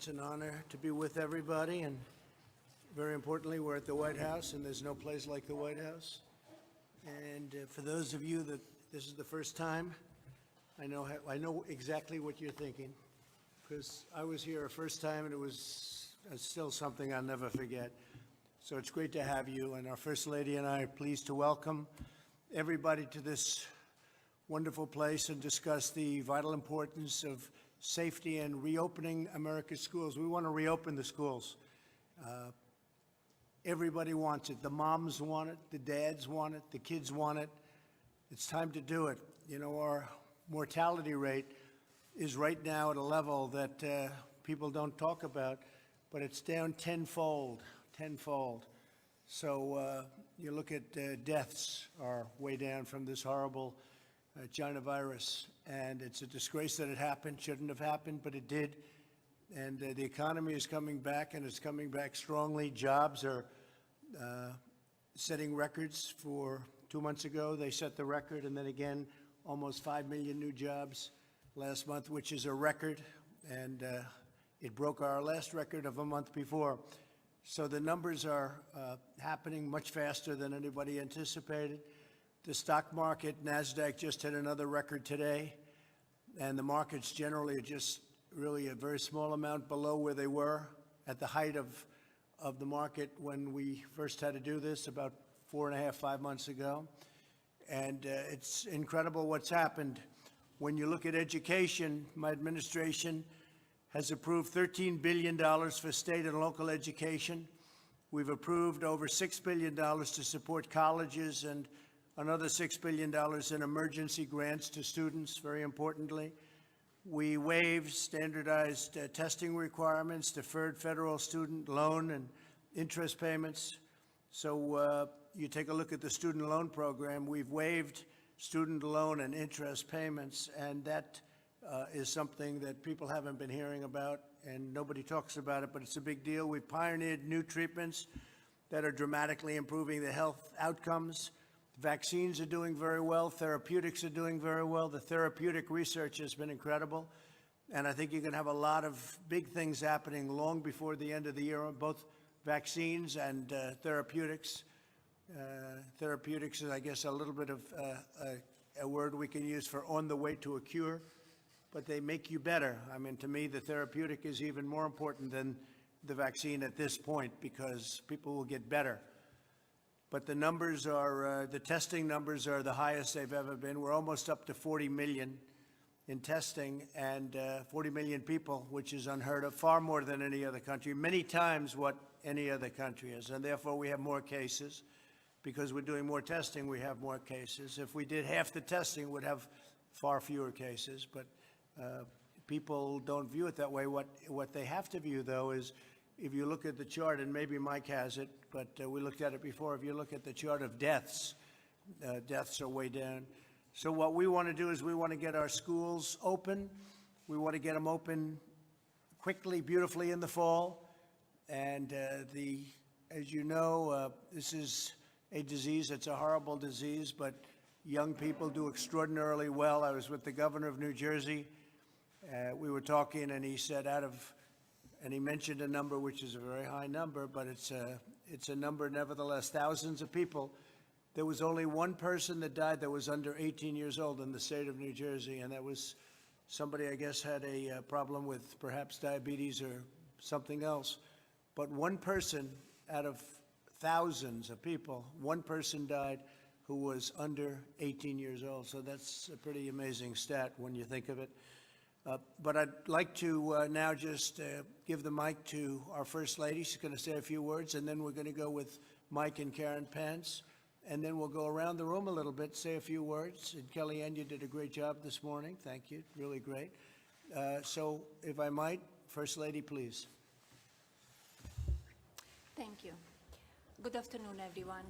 an honor to be with everybody, and very importantly, we're at the White House, and there's no place like the White House. And for those of you that this is the first time, I know exactly what you're thinking, because I was here a first time, and it was still something I'll never forget. So it's great to have you, and our First Lady and I are pleased to welcome everybody to this wonderful place and discuss the vital importance of safety and reopening America's schools. We want to reopen the schools. Everybody wants it. The moms want it, the dads want it, the kids want it. It's time to do it. You know, our mortality rate is right now at a level that people don't talk about, but it's down tenfold. So you look at deaths are way down from this horrible China virus, and it's a disgrace that it happened. Shouldn't have happened, but it did. And the economy is coming back, and it's coming back strongly. Jobs are setting records. For 2 months ago, they set the record, and then again, almost 5 million new jobs last month, which is a record, and it broke our last record of a month before. So the numbers are happening much faster than anybody anticipated. The stock market, NASDAQ, just hit another record today, and the markets generally are just really a very small amount below where they were at the height of the market when we first had to do this about 4.5, 5 months ago. And it's incredible what's happened. When you look at education, my administration has approved $13 billion for state and local education. We've approved over $6 billion to support colleges and another $6 billion in emergency grants to students, very importantly. We waived standardized testing requirements, deferred federal student loan and interest payments. So you take a look at the student loan program. We've waived student loan and interest payments, and that is something that people haven't been hearing about, and nobody talks about it, but it's a big deal. We've pioneered new treatments that are dramatically improving the health outcomes. Vaccines are doing very well. Therapeutics are doing very well. The therapeutic research has been incredible. And I think you're going to have a lot of big things happening long before the end of the year, both vaccines and therapeutics. Therapeutics is, I guess, a little bit of a word we can use for on the way to a cure, but they make you better. I mean, to me, the therapeutic is even more important than the vaccine at this point, because people will get better. But the numbers are, the testing numbers are the highest they've ever been. We're almost up to 40 million in testing, and 40 million people, which is unheard of, far more than any other country, many times what any other country is. And therefore, we have more cases. Because we're doing more testing, we have more cases. If we did half the testing, we'd have far fewer cases. But people don't view it that way. What they have to view, though, is if you look at the chart, and maybe Mike has it, but we looked at it before. If you look at the chart of deaths, deaths are way down. So what we want to do is we want to get our schools open. We want to get them open quickly, beautifully in the fall. And as you know, this is a disease. It's a horrible disease, but young people do extraordinarily well. I was with the governor of New Jersey. We were talking, and he said and he mentioned a number which is a very high number, but it's a number nevertheless, thousands of people. There was only one person that died that was under 18 years old in the state of New Jersey, and that was somebody, I guess, had a problem with perhaps diabetes or something else. But one person out of thousands of people, one person died who was under 18 years old. So that's a pretty amazing stat when you think of it. But I'd like to now just give the mic to our First Lady. She's going to say a few words, and then we're going to go with Mike and Karen Pence. And then we'll go around the room a little bit, say a few words. And Kellyanne, you did a great job this morning. Thank you. Really great. So if I might, First Lady, please. Thank you. Good afternoon, everyone.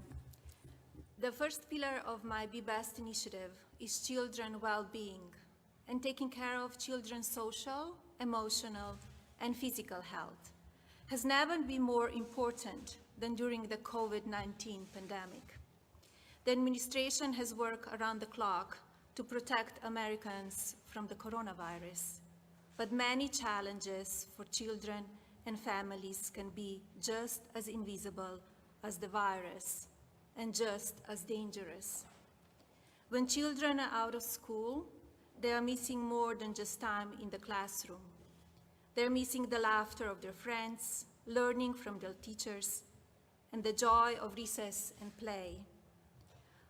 The first pillar of my Be Best initiative is children well-being and taking care of children's social, emotional, and physical health has never been more important than during the COVID-19 pandemic. The administration has worked around the clock to protect Americans from the coronavirus. but many challenges for children and families can be just as invisible as the virus and just as dangerous. When children are out of school, they are missing more than just time in the classroom. They're missing the laughter of their friends, learning from their teachers, and the joy of recess and play.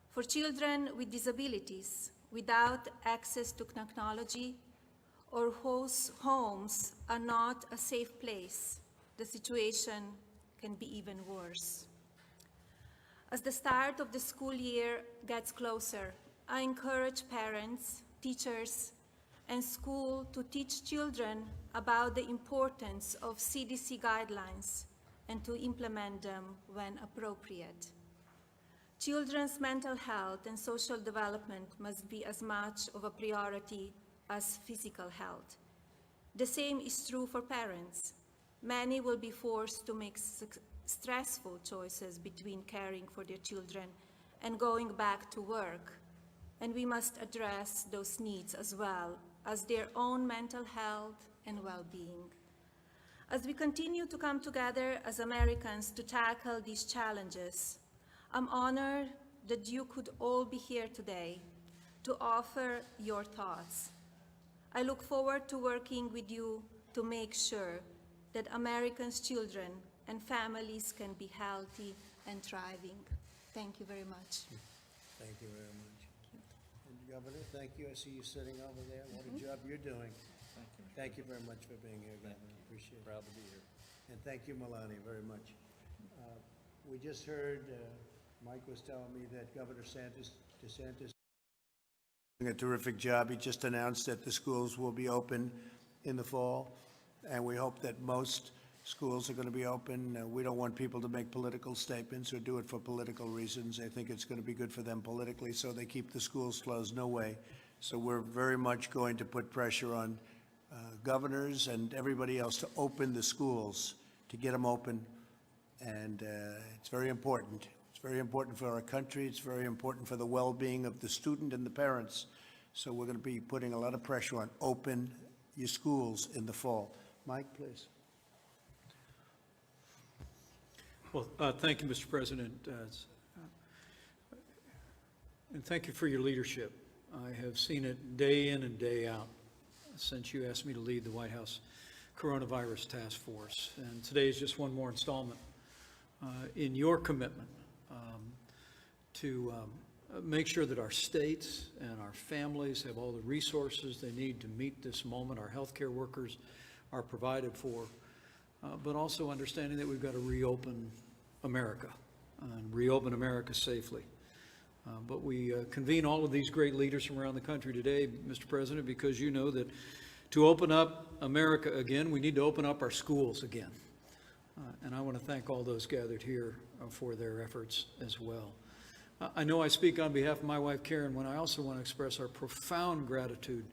For children with disabilities, without access to technology, or whose homes are not a safe place, the situation can be even worse. As the start of the school year gets closer, I encourage parents, teachers, and school to teach children about the importance of CDC guidelines and to implement them when appropriate. Children's mental health and social development must be as much of a priority as physical health. The same is true for parents. Many will be forced to make stressful choices between caring for their children and going back to work, and we must address those needs as well as their own mental health and well-being. As we continue to come together as Americans to tackle these challenges, I'm honored that you could all be here today to offer your thoughts. I look forward to working with you to make sure that Americans' children and families can be healthy and thriving. Thank you very much. Thank you very much. And Governor, thank you. I see you sitting over there. What a job you're doing. Thank you very much for being here, Governor. Appreciate it. Proud to be here. And thank you, Melania, very much. We just heard, Mike was telling me that Governor DeSantis is doing a terrific job. He just announced that the schools will be open in the fall, and we hope that most schools are going to be open. We don't want people to make political statements or do it for political reasons. I think it's going to be good for them politically, so they keep the schools closed. No way. So we're very much going to put pressure on governors and everybody else to open the schools, to get them open. And it's very important. It's very important for our country. It's very important for the well-being of the student and the parents. So we're going to be putting a lot of pressure on open your schools in the fall. Mike, please. Well, thank you, Mr. President, and thank you for your leadership. I have seen it day in and day out since you asked me to lead the White House Coronavirus Task Force. And today is just one more installment in your commitment to make sure that our states and our families have all the resources they need to meet this moment. Our healthcare workers are provided for, but also understanding that we've got to reopen America and reopen America safely. But we convene all of these great leaders from around the country today, Mr. President, because you know that to open up America again, we need to open up our schools again. And I want to thank all those gathered here for their efforts as well. I know I speak on behalf of my wife, Karen, when I also want to express our profound gratitude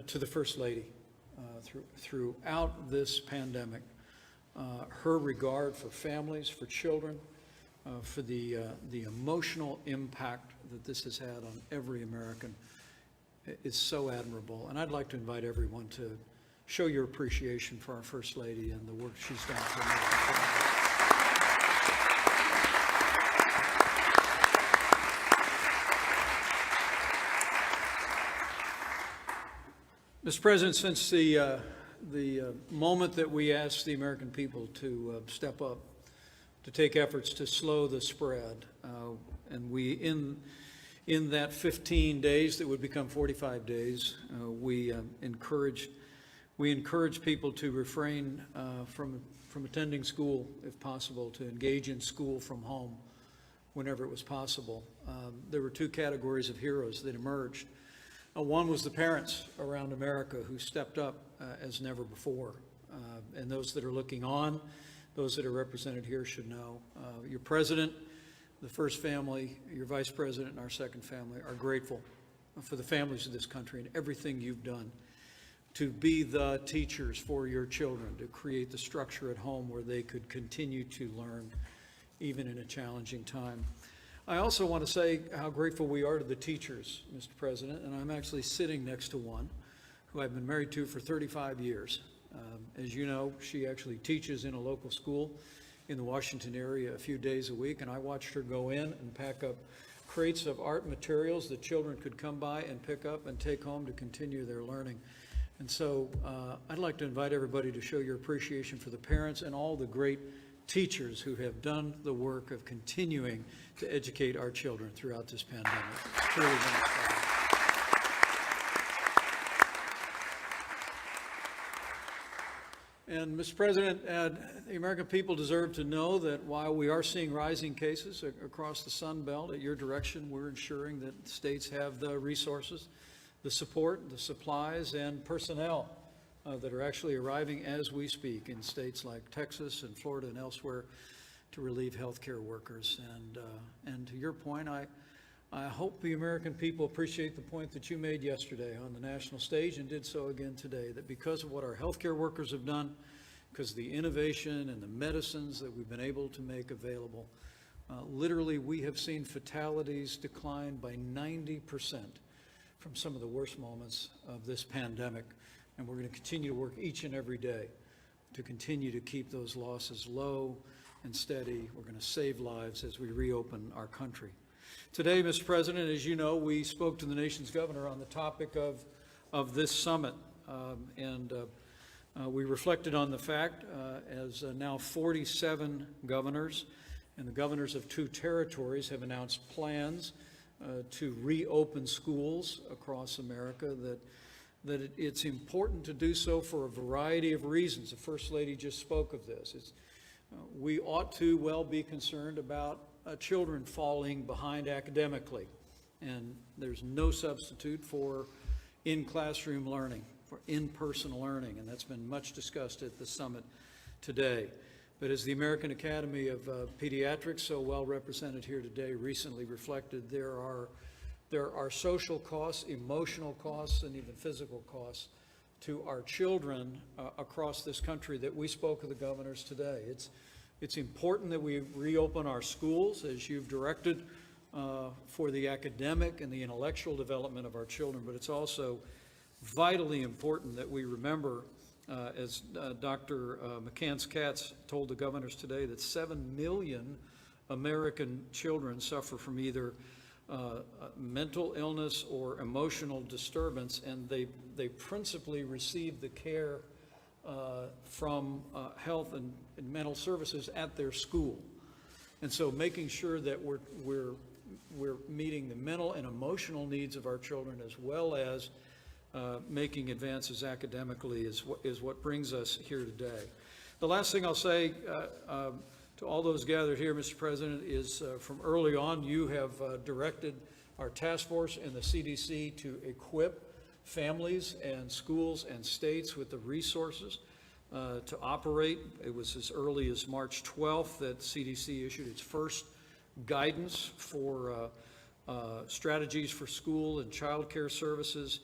to the First Lady throughout this pandemic. Her regard for families, for children, for the emotional impact that this has had on every American is so admirable. And I'd like to invite everyone to show your appreciation for our First Lady and the work she's done for America. Mr. President, since the moment that we asked the American people to step up, to take efforts to slow the spread, and we, in that 15 days that would become 45 days, we encouraged people to refrain from attending school if possible, to engage in school from home whenever it was possible. There were two categories of heroes that emerged. One was the parents around America who stepped up as never before. And those that are looking on, those that are represented here should know. Your president, the first family, your vice president, and our second family are grateful for the families of this country and everything you've done to be the teachers for your children, to create the structure at home where they could continue to learn even in a challenging time. I also want to say how grateful we are to the teachers, Mr. President, and I'm actually sitting next to one who I've been married to for 35 years. As you know, she actually teaches in a local school in the Washington area a few days a week, and I watched her go in and pack up crates of art materials that children could come by and pick up and take home to continue their learning. And so I'd like to invite everybody to show your appreciation for the parents and all the great teachers who have done the work of continuing to educate our children throughout this pandemic. Truly been inspiring. And Mr. President, the American people deserve to know that while we are seeing rising cases across the Sun Belt, at your direction, we're ensuring that states have the resources, the support, the supplies, and personnel that are actually arriving as we speak in states like Texas and Florida and elsewhere to relieve healthcare workers. And to your point, I hope the American people appreciate the point that you made yesterday on the national stage and did so again today, that because of what our healthcare workers have done, because of the innovation and the medicines that we've been able to make available, literally we have seen fatalities decline by 90% from some of the worst moments of this pandemic. And we're going to continue to work each and every day to continue to keep those losses low and steady. We're going to save lives as we reopen our country. Today, Mr. President, as you know, we spoke to the nation's governor on the topic of this summit. We reflected on the fact as now 47 governors and the governors of 2 territories have announced plans to reopen schools across America, that it's important to do so for a variety of reasons. The First Lady just spoke of this. We ought to well be concerned about children falling behind academically, and there's no substitute for in-classroom learning, for in-person learning, and that's been much discussed at the summit today. But as the American Academy of Pediatrics, so well represented here today, recently reflected, there are social costs, emotional costs, and even physical costs to our children across this country that we spoke of the governors today. It's important that we reopen our schools, as you've directed, for the academic and the intellectual development of our children, but it's also vitally important that we remember, as Dr. McCants-Katz told the governors today, that 7 million American children suffer from either mental illness or emotional disturbance, and they principally receive the care from health and mental services at their school. And so making sure that we're meeting the mental and emotional needs of our children, as well as making advances academically, is what brings us here today. The last thing I'll say to all those gathered here, Mr. President, is from early on, you have directed our task force and the CDC to equip families and schools and states with the resources to operate. It was as early as March 12th that CDC issued its first guidance for strategies for school and child care services.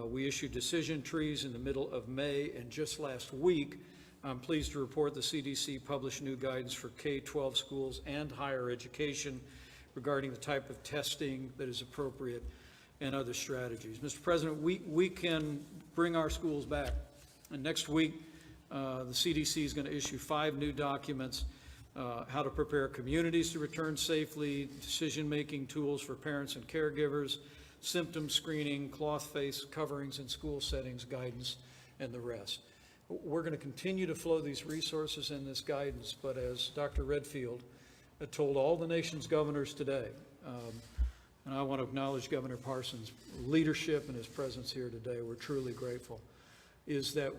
We issued decision trees in the middle of May, and just last week, I'm pleased to report the CDC published new guidance for K-12 schools and higher education regarding the type of testing that is appropriate and other strategies. Mr. President, we can bring our schools back. And next week, the CDC is going to issue 5 new documents, how to prepare communities to return safely, decision-making tools for parents and caregivers, symptom screening, cloth face coverings in school settings, guidance, and the rest. We're going to continue to flow these resources and this guidance, but as Dr. Redfield told all the nation's governors today, and I want to acknowledge Governor Parsons' leadership and his presence here today, we're truly grateful, is that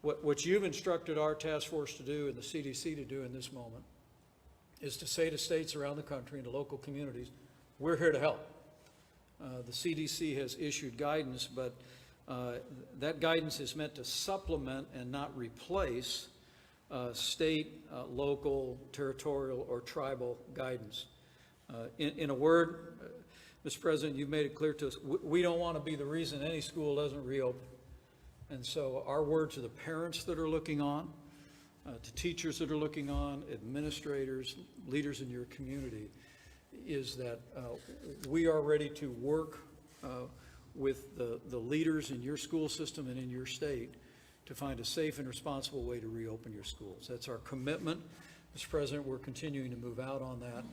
what you've instructed our task force to do and the CDC to do in this moment is to say to states around the country and to local communities, we're here to help. The CDC has issued guidance, but that guidance is meant to supplement and not replace state, local, territorial, or tribal guidance. In a word, Mr. President, you've made it clear to us, we don't want to be the reason any school doesn't reopen. And so our word to the parents that are looking on, to teachers that are looking on, administrators, leaders in your community, is that we are ready to work with the leaders in your school system and in your state to find a safe and responsible way to reopen your schools. That's our commitment. Mr. President, we're continuing to move out on that,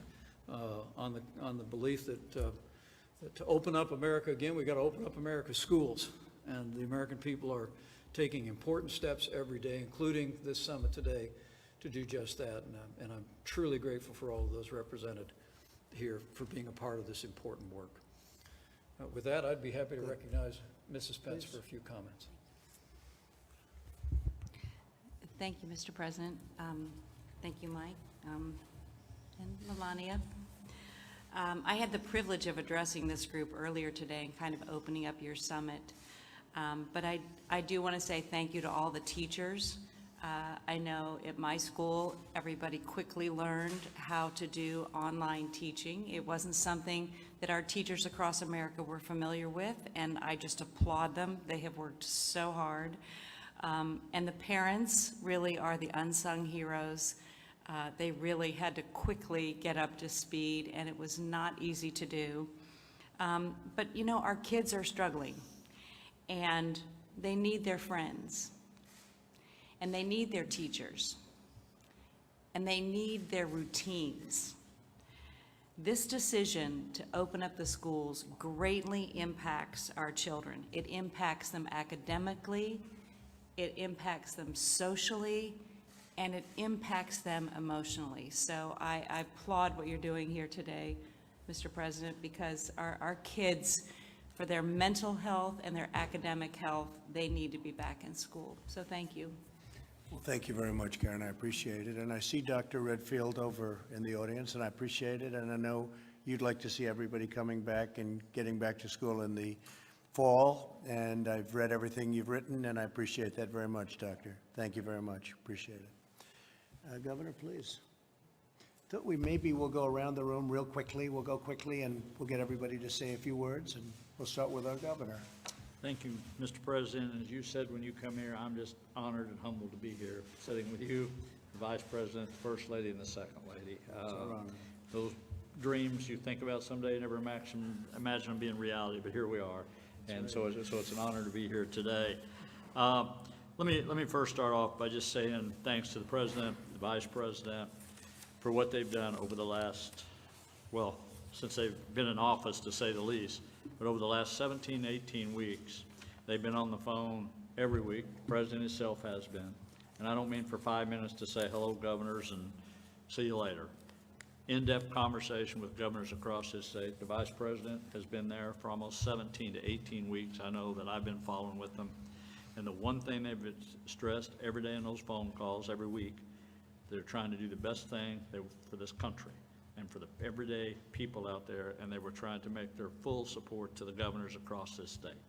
on the belief that to open up America again, we've got to open up America's schools. And the American people are taking important steps every day, including this summit today, to do just that. And I'm truly grateful for all of those represented here for being a part of this important work. With that, I'd be happy to recognize Mrs. Pence for a few comments. Thank you, Mr. President. Thank you, Mike, and Melania. I had the privilege of addressing this group earlier today and kind of opening up your summit. But I do want to say thank you to all the teachers. I know at my school, everybody quickly learned how to do online teaching. It wasn't something that our teachers across America were familiar with, and I just applaud them. They have worked so hard. And the parents really are the unsung heroes. They really had to quickly get up to speed, and it was not easy to do. But you know, our kids are struggling, and they need their friends, and they need their teachers, and they need their routines. This decision to open up the schools greatly impacts our children. It impacts them academically, it impacts them socially, and it impacts them emotionally. So I applaud what you're doing here today, Mr. President, because our kids, for their mental health and their academic health, they need to be back in school. So thank you. Well, thank you very much, Karen. I appreciate it. And I see Dr. Redfield over in the audience, and I appreciate it. And I know you'd like to see everybody coming back and getting back to school in the fall. And I've read everything you've written, and I appreciate that very much, Doctor. Thank you very much. Appreciate it. Governor, please. Thought maybe we'll go around the room real quickly. We'll go quickly, and we'll get everybody to say a few words, and we'll start with our governor. Thank you, Mr. President. As you said when you come here, I'm just honored and humbled to be here, sitting with you, the Vice President, the First Lady, and the Second Lady. Those dreams you think about someday, you never imagine them being reality, but here we are. And so it's an honor to be here today. Let me first start off by just saying thanks to the President, the Vice President, for what they've done over the last, well, since they've been in office, to say the least. But over the last 17, 18 weeks, they've been on the phone every week. The President himself has been. And I don't mean for 5 minutes to say hello, governors, and see you later. In-depth conversation with governors across this state. The Vice President has been there for almost 17 to 18 weeks. I know that I've been following with them. And the one thing they've stressed every day in those phone calls, every week, they're trying to do the best thing for this country and for the everyday people out there, and they were trying to make their full support to the governors across this state.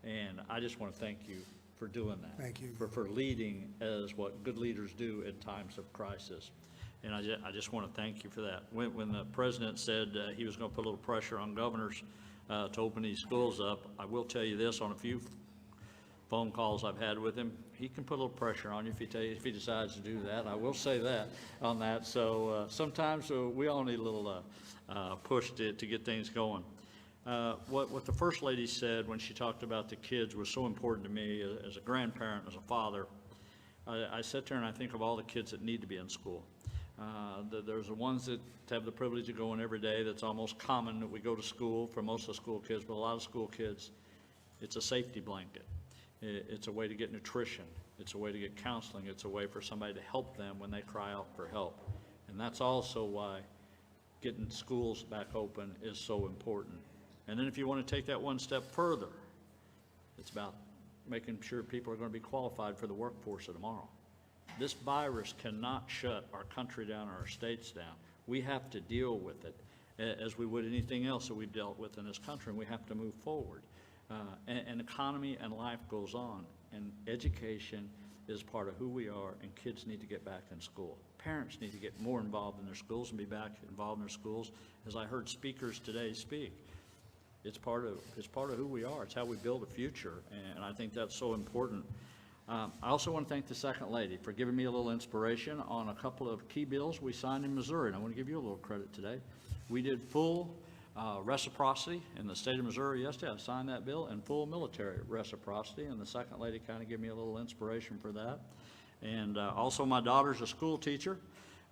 And I just want to thank you for doing that. Thank you. For leading as what good leaders do in times of crisis. And I just want to thank you for that. When the President said he was going to put a little pressure on governors to open these schools up, I will tell you this, on a few phone calls I've had with him, he can put a little pressure on you if he decides to do that. I will say that on that. So sometimes we all need a little push to get things going. What the First Lady said when she talked about the kids was so important to me as a grandparent, as a father. I sit there and I think of all the kids that need to be in school. There's the ones that have the privilege of going every day. That's almost common that we go to school for most of the school kids, but a lot of school kids, it's a safety blanket. It's a way to get nutrition. It's a way to get counseling. It's a way for somebody to help them when they cry out for help. And that's also why getting schools back open is so important. And then if you want to take that one step further, it's about making sure people are going to be qualified for the workforce of tomorrow. This virus cannot shut our country down or our states down. We have to deal with it as we would anything else that we've dealt with in this country, and we have to move forward. And economy and life goes on, and education is part of who we are, and kids need to get back in school. Parents need to get more involved in their schools and be back involved in their schools. As I heard speakers today speak, it's part of who we are. It's how we build a future, and I think that's so important. I also want to thank the Second Lady for giving me a little inspiration on a couple of key bills we signed in Missouri, and I want to give you a little credit today. We did full reciprocity in the state of Missouri yesterday. I signed that bill, and full military reciprocity, and the second lady kind of gave me a little inspiration for that. And also my daughter's a school teacher.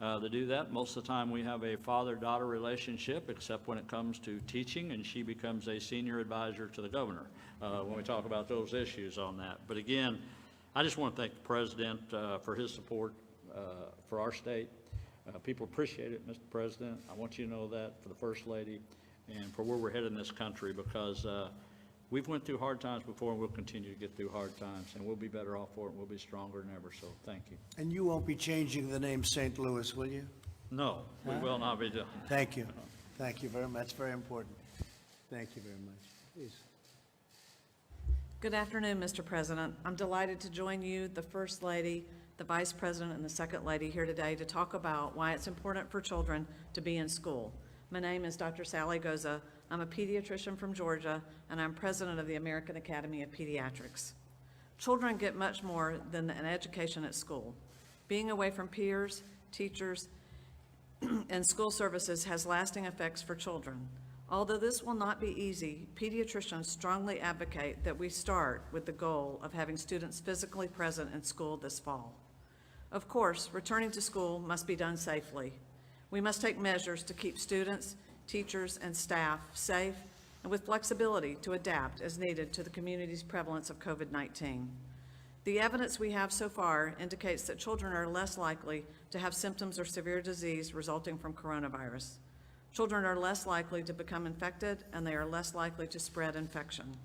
To do that, most of the time we have a father-daughter relationship, except when it comes to teaching, and she becomes a senior advisor to the governor when we talk about those issues on that. But again, I just want to thank the president for his support for our state. People appreciate it, Mr. President. I want you to know that, for the First Lady and for where we're headed in this country, because we've went through hard times before, and we'll continue to get through hard times, and we'll be better off for it, and we'll be stronger than ever. So thank you. And you won't be changing the name St. Louis, will you? No, we will not be doing. Thank you. Thank you very much. That's very important. Thank you very much. Please. Good afternoon, Mr. President. I'm delighted to join you, the First Lady, the Vice President, and the Second Lady here today to talk about why it's important for children to be in school. My name is Dr. Sally Goza. I'm a pediatrician from Georgia, and I'm president of the American Academy of Pediatrics. Children get much more than an education at school. Being away from peers, teachers, and school services has lasting effects for children. Although this will not be easy, pediatricians strongly advocate that we start with the goal of having students physically present in school this fall. Of course, returning to school must be done safely. We must take measures to keep students, teachers, and staff safe and with flexibility to adapt as needed to the community's prevalence of COVID-19. The evidence we have so far indicates that children are less likely to have symptoms or severe disease resulting from coronavirus. Children are less likely to become infected, and they are less likely to spread infection.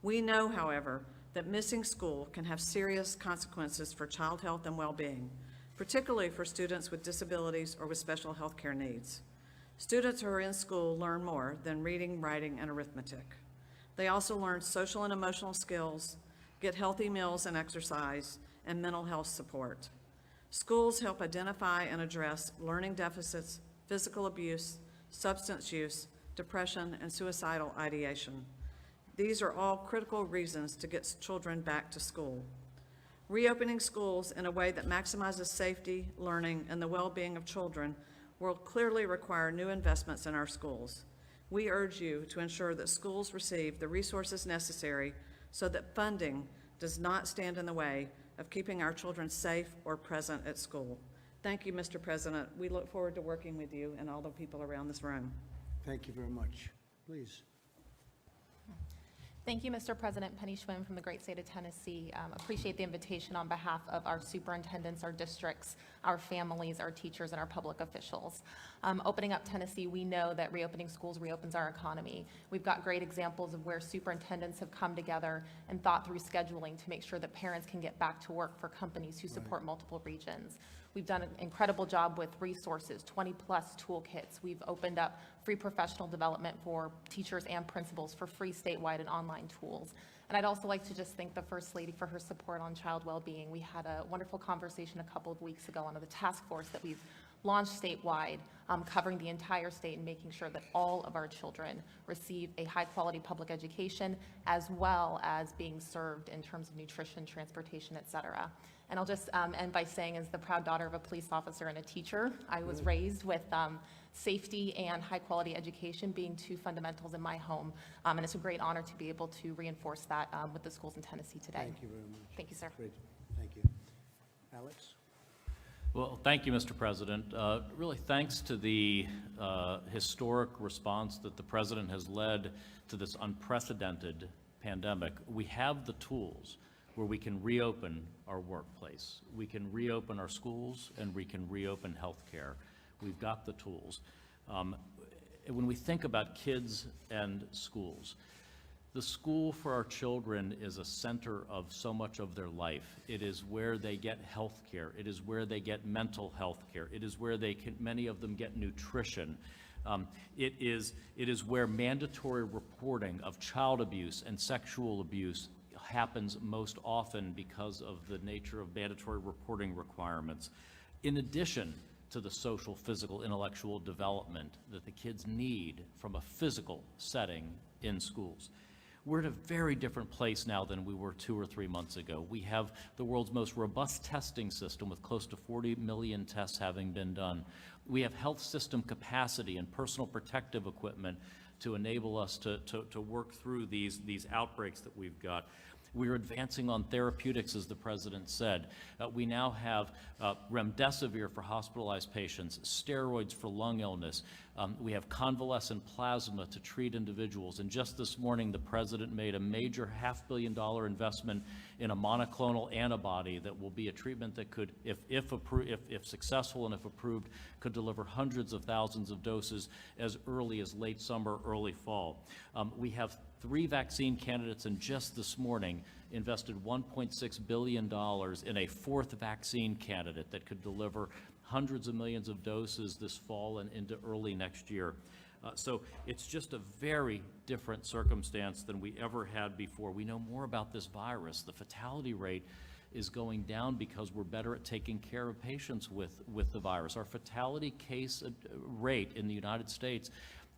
We know, however, that missing school can have serious consequences for child health and well-being, particularly for students with disabilities or with special health care needs. Students who are in school learn more than reading, writing, and arithmetic. They also learn social and emotional skills, get healthy meals and exercise, and mental health support. Schools help identify and address learning deficits, physical abuse, substance use, depression, and suicidal ideation. These are all critical reasons to get children back to school. Reopening schools in a way that maximizes safety, learning, and the well-being of children will clearly require new investments in our schools. We urge you to ensure that schools receive the resources necessary so that funding does not stand in the way of keeping our children safe or present at school. Thank you, Mr. President. We look forward to working with you and all the people around this room. Thank you very much. Please. Thank you, Mr. President. Penny Schwinn from the great state of Tennessee. Appreciate the invitation on behalf of our superintendents, our districts, our families, our teachers, and our public officials. Opening up Tennessee, we know that reopening schools reopens our economy. We've got great examples of where superintendents have come together and thought through scheduling to make sure that parents can get back to work for companies who support multiple regions. We've done an incredible job with resources, 20-plus toolkits. We've opened up free professional development for teachers and principals for free statewide and online tools. And I'd also like to just thank the First Lady for her support on child well-being. We had a wonderful conversation a couple of weeks ago on the task force that we've launched statewide, covering the entire state and making sure that all of our children receive a high-quality public education, as well as being served in terms of nutrition, transportation, et cetera. And I'll just end by saying, as the proud daughter of a police officer and a teacher, I was raised with safety and high-quality education being two fundamentals in my home. And it's a great honor to be able to reinforce that with the schools in Tennessee today. Thank you very much. Thank you, sir. Great. Thank you. Alex? Well, thank you, Mr. President. Really, thanks to the historic response that the President has led to this unprecedented pandemic, we have the tools where we can reopen our workplace, we can reopen our schools, and we can reopen healthcare. We've got the tools. When we think about kids and schools, the school for our children is a center of so much of their life. It is where they get health care. It is where they get mental health care. It is where many of them get nutrition. It is where mandatory reporting of child abuse and sexual abuse happens most often because of the nature of mandatory reporting requirements. In addition to the social, physical, intellectual development that the kids need from a physical setting in schools. We're in a very different place now than we were 2 or 3 months ago. We have the world's most robust testing system with close to 40 million tests having been done. We have health system capacity and personal protective equipment to enable us to work through these outbreaks that we've got. We're advancing on therapeutics, as the President said. We now have remdesivir for hospitalized patients, steroids for lung illness. We have convalescent plasma to treat individuals. And just this morning, the President made a major $500 million investment in a monoclonal antibody that will be a treatment that could, if successful and if approved, could deliver hundreds of thousands of doses as early as late summer, early fall. We have 3 vaccine candidates, and just this morning invested $1.6 billion in a 4th vaccine candidate that could deliver hundreds of millions of doses this fall and into early next year. So it's just a very different circumstance than we ever had before. We know more about this virus. The fatality rate is going down because we're better at taking care of patients with the virus. Our fatality case rate in the United States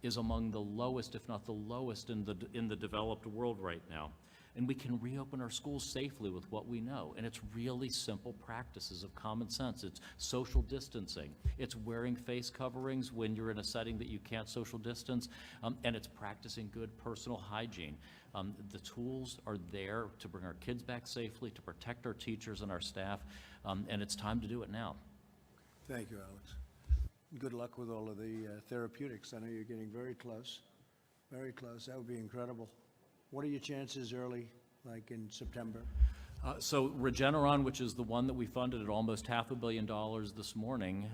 is among the lowest, if not the lowest, in the developed world right now. And we can reopen our schools safely with what we know. And it's really simple practices of common sense. It's social distancing. It's wearing face coverings when you're in a setting that you can't social distance. And it's practicing good personal hygiene. The tools are there to bring our kids back safely, to protect our teachers and our staff. And it's time to do it now. Thank you, Alex. Good luck with all of the therapeutics. I know you're getting very close, very close. That would be incredible. What are your chances early, like in September? So Regeneron, which is the one that we funded at almost $500 million this morning,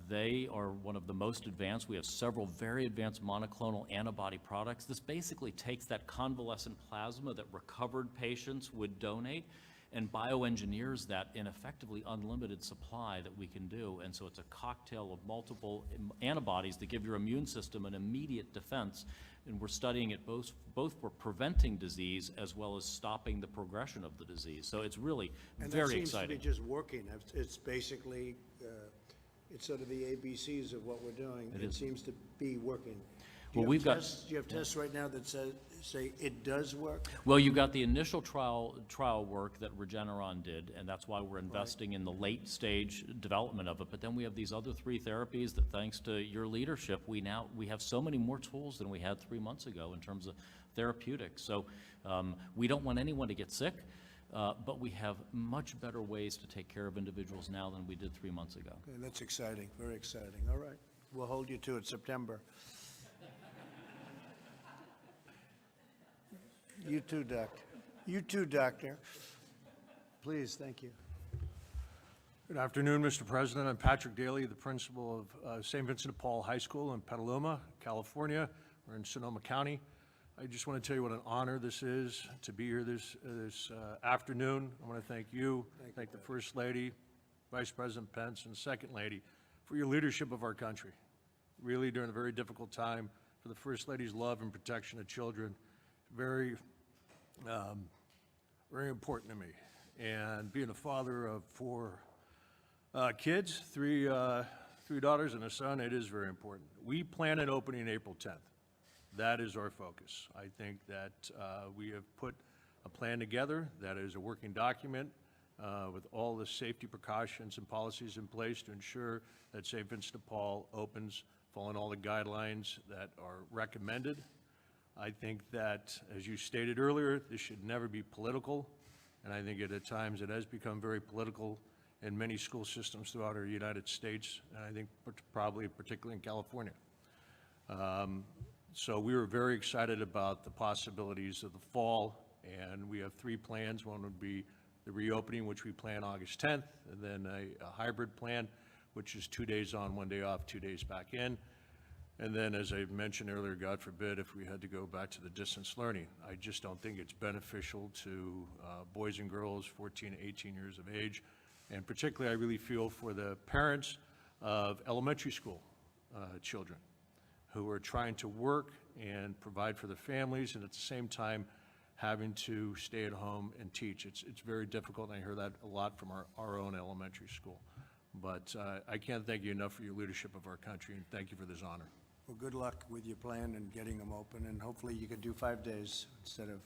they are one of the most advanced. We have several very advanced monoclonal antibody products. This basically takes that convalescent plasma that recovered patients would donate and bioengineers that in effectively unlimited supply that we can do. And so it's a cocktail of multiple antibodies that give your immune system an immediate defense. And we're studying it both for preventing disease as well as stopping the progression of the disease. So it's really very exciting. And that seems to be just working. It's basically, it's sort of the ABCs of what we're doing. It seems to be working. Do you have tests right now that say it does work? Well, you've got the initial trial work that Regeneron did, and that's why we're investing in the late stage development of it. But then we have these other 3 therapies that, thanks to your leadership, we have so many more tools than we had 3 months ago in terms of therapeutics. So we don't want anyone to get sick, but we have much better ways to take care of individuals now than we did 3 months ago. Okay, that's exciting, very exciting. All right, we'll hold you to it September. You too, Doctor. You too, Doctor. Please, thank you. Good afternoon, Mr. President. I'm Patrick Daly, the principal of St. Vincent de Paul High School in Petaluma, California. We're in Sonoma County. I just want to tell you what an honor this is to be here this afternoon. I want to thank you, thank the First Lady, Vice President Pence, and Second Lady for your leadership of our country. Really, during a very difficult time, for the First Lady's love and protection of children, very important to me. And being a father of 4 kids, 3 daughters and a son, it is very important. We plan on opening April 10th. That is our focus. I think that we have put a plan together that is a working document with all the safety precautions and policies in place to ensure that St. Vincent de Paul opens following all the guidelines that are recommended. I think that, as you stated earlier, this should never be political, and I think at times it has become very political in many school systems throughout our United States, and I think probably particularly in California. So we were very excited about the possibilities of the fall, and we have 3 plans. One would be the reopening, which we plan August 10th, and then a hybrid plan, which is 2 days on, 1 day off, 2 days back in. And then, as I mentioned earlier, God forbid, if we had to go back to the distance learning. I just don't think it's beneficial to boys and girls 14 to 18 years of age. And particularly, I really feel for the parents of elementary school children who are trying to work and provide for their families, and at the same time having to stay at home and teach. It's very difficult, and I hear that a lot from our own elementary school. But I can't thank you enough for your leadership of our country, and thank you for this honor. Well, good luck with your plan and getting them open, and hopefully you can do 5 days instead of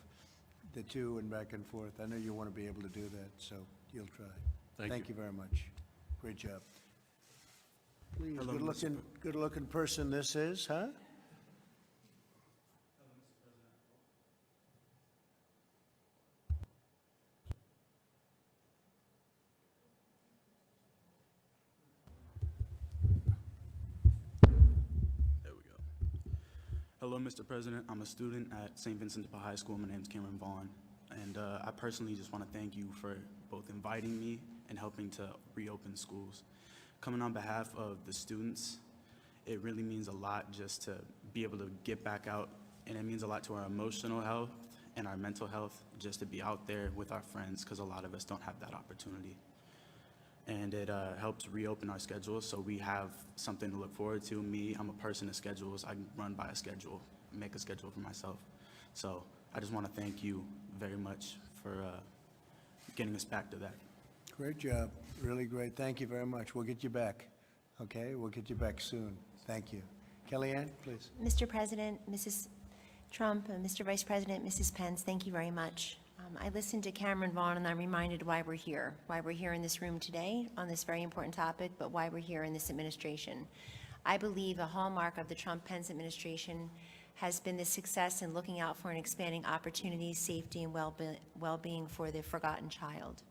the 2 and back and forth. I know you want to be able to do that, so you'll try. Thank you very much. Great job. Please, good-looking person this is, huh? Hello, Mr. President. I'm a student at St. Vincent de Paul High School. My name is Cameron Vaughn. And I personally just want to thank you for both inviting me and helping to reopen schools. Coming on behalf of the students, it really means a lot just to be able to get back out, and it means a lot to our emotional health and our mental health just to be out there with our friends, because a lot of us don't have that opportunity. And it helps reopen our schedules, so we have something to look forward to. Me, I'm a person of schedules. I run by a schedule, make a schedule for myself. So I just want to thank you very much for getting us back to that. Great job, really great. Thank you very much. We'll get you back, okay? We'll get you back soon. Thank you. Kellyanne, please. Mr. President, Mrs. Trump, and Mr. Vice President, Mrs. Pence, thank you very much. I listened to Cameron Vaughn, and I'm reminded why we're here in this room today on this very important topic, but why we're here in this administration. I believe a hallmark of the Trump-Pence administration has been the success in looking out for and expanding opportunities, safety, and well-being for the forgotten child.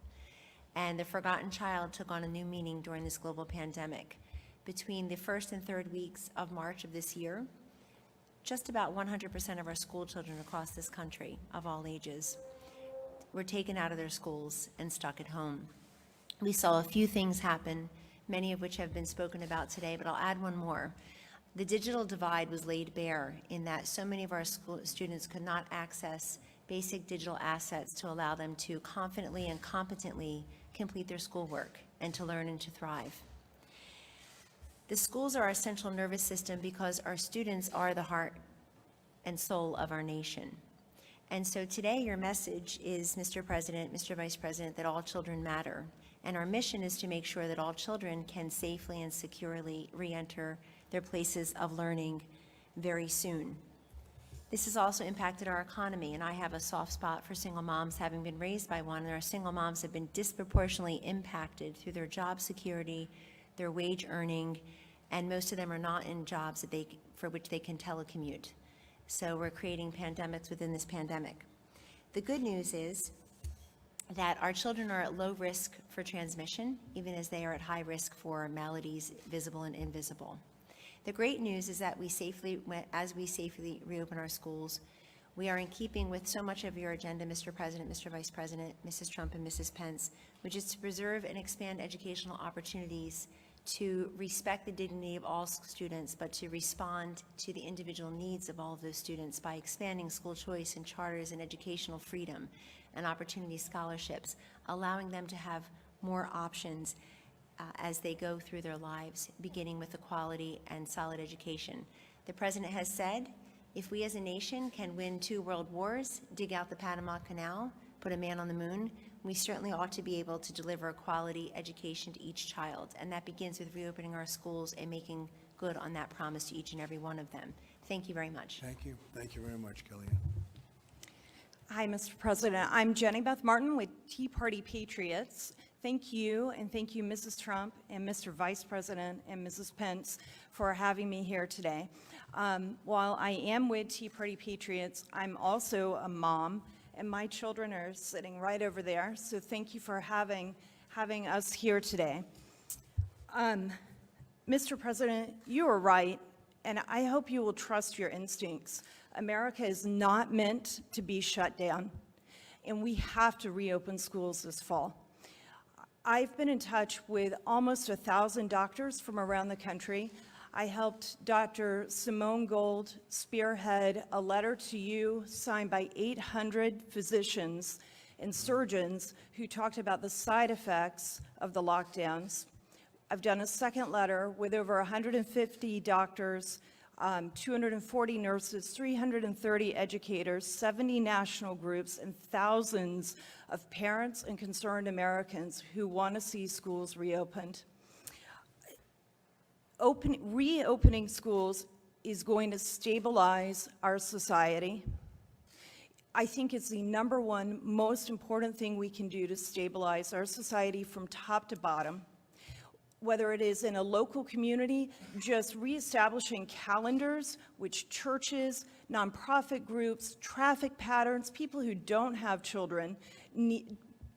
And the forgotten child took on a new meaning during this global pandemic. Between the first and third weeks of March of this year, just about 100% of our school children across this country, of all ages, were taken out of their schools and stuck at home. We saw a few things happen, many of which have been spoken about today, but I'll add one more. The digital divide was laid bare in that so many of our students could not access basic digital assets to allow them to confidently and competently complete their schoolwork and to learn and to thrive. The schools are our central nervous system because our students are the heart and soul of our nation. And so today your message is, Mr. President, Mr. Vice President, that all children matter. And our mission is to make sure that all children can safely and securely re-enter their places of learning very soon. This has also impacted our economy, and I have a soft spot for single moms, having been raised by one, and our single moms have been disproportionately impacted through their job security, their wage earning, and most of them are not in jobs for which they can telecommute. So we're creating pandemics within this pandemic. The good news is that our children are at low risk for transmission, even as they are at high risk for maladies, visible and invisible. The great news is that as we safely reopen our schools, we are in keeping with so much of your agenda, Mr. President, Mr. Vice President, Mrs. Trump, and Mrs. Pence, which is to preserve and expand educational opportunities, to respect the dignity of all students, but to respond to the individual needs of all of those students by expanding school choice and charters and educational freedom and opportunity scholarships, allowing them to have more options as they go through their lives, beginning with a quality and solid education. The President has said, if we as a nation can win 2 world wars, dig out the Panama Canal, put a man on the moon, we certainly ought to be able to deliver a quality education to each child. And that begins with reopening our schools and making good on that promise to each and every one of them. Thank you very much. Thank you. Thank you very much, Kellyanne. Hi, Mr. President. I'm Jenny Beth Martin with Tea Party Patriots. Thank you, and thank you, Mrs. Trump and Mr. Vice President and Mrs. Pence, for having me here today. While I am with Tea Party Patriots, I'm also a mom, and my children are sitting right over there, so thank you for having us here today. Mr. President, you are right, and I hope you will trust your instincts. America is not meant to be shut down, and we have to reopen schools this fall. I've been in touch with almost 1,000 doctors from around the country. I helped Dr. Simone Gold spearhead a letter to you signed by 800 physicians and surgeons who talked about the side effects of the lockdowns. I've done a second letter with over 150 doctors, 240 nurses, 330 educators, 70 national groups, and thousands of parents and concerned Americans who want to see schools reopened. Reopening schools is going to stabilize our society. I think it's the #1 most important thing we can do to stabilize our society from top to bottom. Whether it is in a local community, just reestablishing calendars, which churches, nonprofit groups, traffic patterns, people who don't have children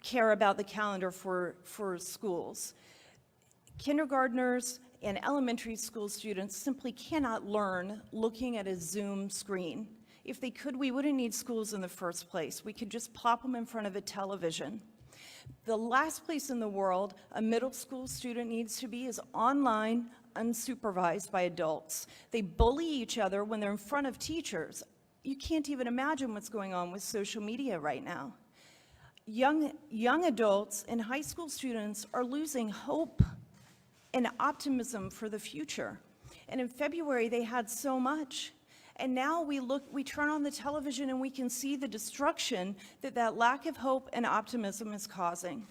care about the calendar for schools. Kindergartners and elementary school students simply cannot learn looking at a Zoom screen. If they could, we wouldn't need schools in the first place. We could just plop them in front of a television. The last place in the world a middle school student needs to be is online, unsupervised by adults. They bully each other when they're in front of teachers. You can't even imagine what's going on with social media right now. Young adults and high school students are losing hope and optimism for the future. And in February, they had so much. And now we turn on the television and we can see the destruction that lack of hope and optimism is causing.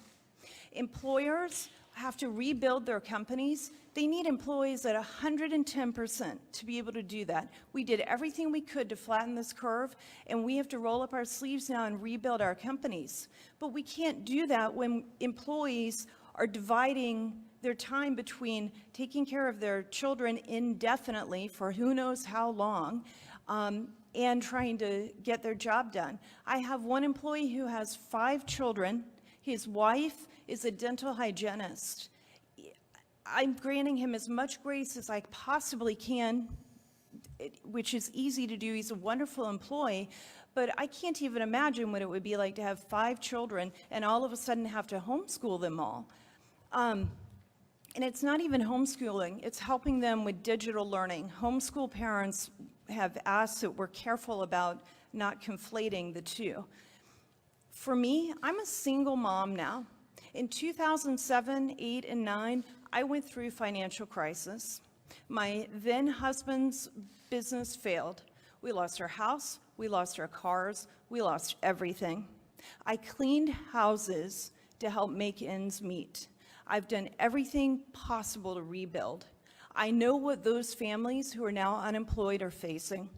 Employers have to rebuild their companies. They need employees at 110% to be able to do that. We did everything we could to flatten this curve, and we have to roll up our sleeves now and rebuild our companies. But we can't do that when employees are dividing their time between taking care of their children indefinitely for who knows how long, and trying to get their job done. I have one employee who has 5 children. His wife is a dental hygienist. I'm granting him as much grace as I possibly can, which is easy to do. He's a wonderful employee, but I can't even imagine what it would be like to have 5 children and all of a sudden have to homeschool them all. And it's not even homeschooling, it's helping them with digital learning. Homeschool parents have asked that we're careful about not conflating the two. For me, I'm a single mom now. In 2007, 8, and 9, I went through financial crisis. My then husband's business failed. We lost our house, we lost our cars, we lost everything. I cleaned houses to help make ends meet. I've done everything possible to rebuild. I know what those families who are now unemployed are facing.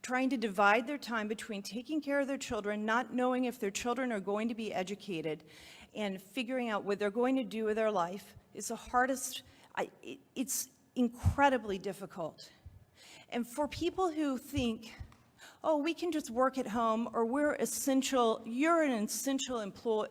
Trying to divide their time between taking care of their children, not knowing if their children are going to be educated, and figuring out what they're going to do with their life is the hardest. It's incredibly difficult. And for people who think, oh, we can just work at home, or we're essential, you're an essential employee,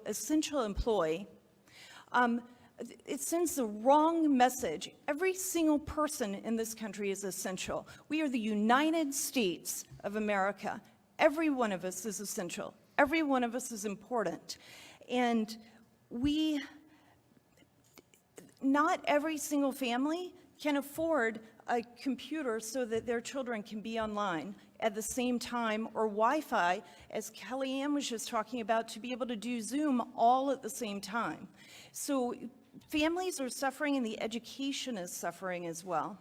it sends the wrong message. Every single person in this country is essential. We are the United States of America. Every one of us is essential. Every one of us is important. And not every single family can afford a computer so that their children can be online at the same time, or Wi-Fi, as Kellyanne was just talking about, to be able to do Zoom all at the same time. So families are suffering and the education is suffering as well.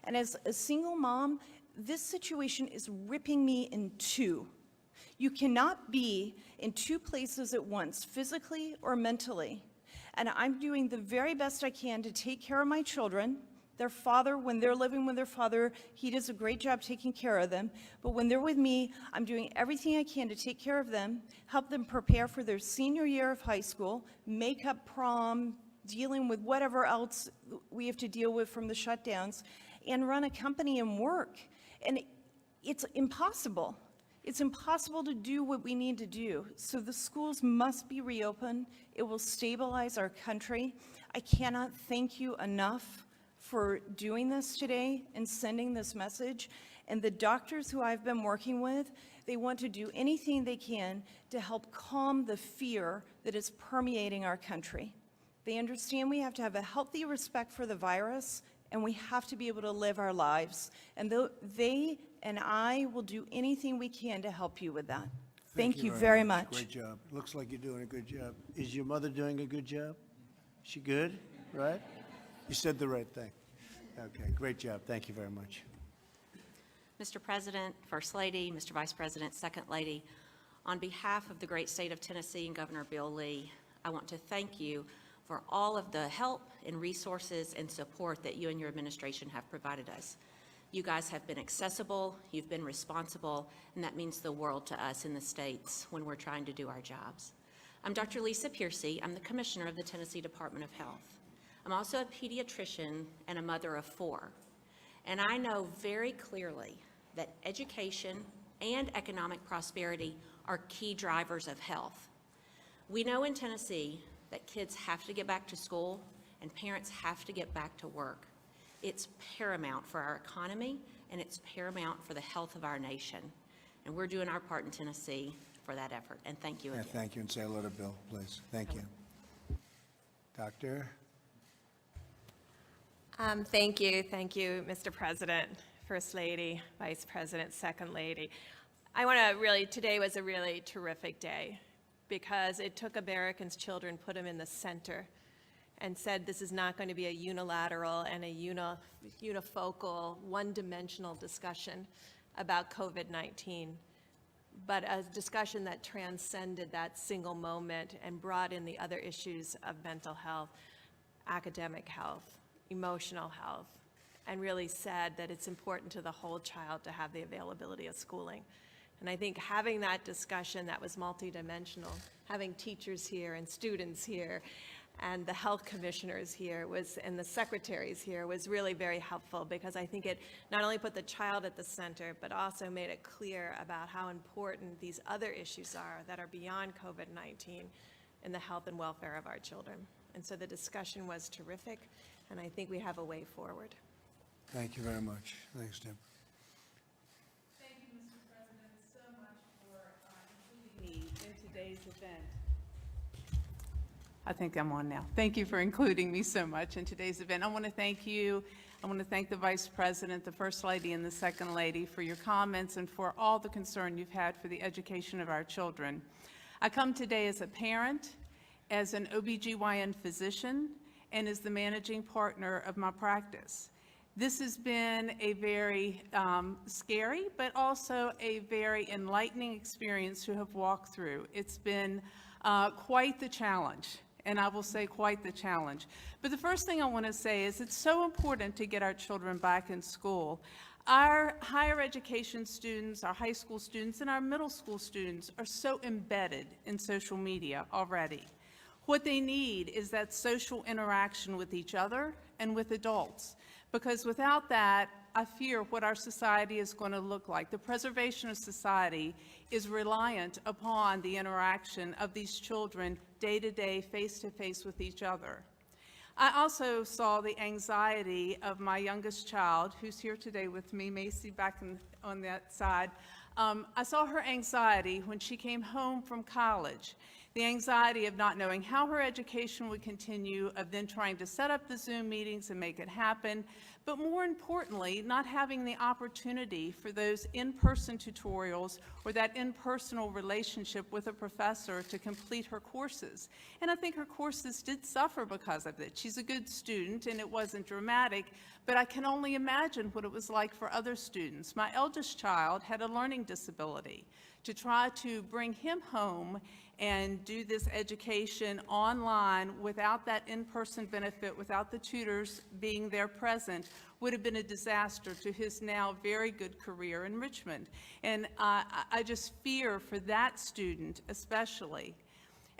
And as a single mom, this situation is ripping me in two. You cannot be in 2 places at once, physically or mentally. And I'm doing the very best I can to take care of my children. Their father, when they're living with their father, he does a great job taking care of them. But when they're with me, I'm doing everything I can to take care of them, help them prepare for their senior year of high school, make up prom, dealing with whatever else we have to deal with from the shutdowns, and run a company and work. And it's impossible. It's impossible to do what we need to do. So the schools must be reopened. It will stabilize our country. I cannot thank you enough for doing this today and sending this message. And the doctors who I've been working with, they want to do anything they can to help calm the fear that is permeating our country. They understand we have to have a healthy respect for the virus, and we have to be able to live our lives. And they and I will do anything we can to help you with that. Thank you very much. Great job. Looks like you're doing a good job. Is your mother doing a good job? She good, right? You said the right thing. Okay, great job. Thank you very much. Mr. President, First Lady, Mr. Vice President, Second Lady, on behalf of the great state of Tennessee and Governor Bill Lee, I want to thank you for all of the help and resources and support that you and your administration have provided us. You guys have been accessible, you've been responsible, and that means the world to us in the states when we're trying to do our jobs. I'm Dr. Lisa Piercy. I'm the Commissioner of the Tennessee Department of Health. I'm also a pediatrician and a mother of 4. And I know very clearly that education and economic prosperity are key drivers of health. We know in Tennessee that kids have to get back to school and parents have to get back to work. It's paramount for our economy, and it's paramount for the health of our nation. And we're doing our part in Tennessee for that effort, and thank you Yeah, again. thank you, and say hello to Bill, please. Thank you. Doctor? Thank you, Mr. President, First Lady, Vice President, Second Lady. I want to really, today was a really terrific day because it took Americans' children, put them in the center, and said this is not going to be a unilateral and a unifocal, one-dimensional discussion about COVID-19, but a discussion that transcended that single moment and brought in the other issues of mental health, academic health, emotional health, and really said that it's important to the whole child to have the availability of schooling. And I think having that discussion that was multidimensional, having teachers here and students here, and the health commissioners here and the secretaries here was really very helpful, because I think it not only put the child at the center, but also made it clear about how important these other issues are that are beyond COVID-19 in the health and welfare of our children. And so the discussion was terrific, and I think we have a way forward. Thank you very much. Thanks, Tim. Thank you, Mr. President, so much for including me in today's event. I think I'm on now. Thank you for including me so much in today's event. I want to thank you. I want to thank the Vice President, the First Lady, and the Second Lady for your comments and for all the concern you've had for the education of our children. I come today as a parent, as an OBGYN physician, and as the managing partner of my practice. This has been a very scary, but also a very enlightening experience to have walked through. It's been quite the challenge, and I will say quite the challenge. But the first thing I want to say is it's so important to get our children back in school. Our higher education students, our high school students, and our middle school students are so embedded in social media already. What they need is that social interaction with each other and with adults, because without that, I fear what our society is going to look like. The preservation of society is reliant upon the interaction of these children day to day, face to face with each other. I also saw the anxiety of my youngest child, who's here today with me, Macy, back on that side. I saw her anxiety when she came home from college. The anxiety of not knowing how her education would continue, of then trying to set up the Zoom meetings and make it happen, but more importantly, not having the opportunity for those in-person tutorials or that in-personal relationship with a professor to complete her courses. And I think her courses did suffer because of it. She's a good student, and it wasn't dramatic, but I can only imagine what it was like for other students. My eldest child had a learning disability. To try to bring him home and do this education online without that in-person benefit, without the tutors being there present, would have been a disaster to his now very good career in Richmond. And I just fear for that student especially.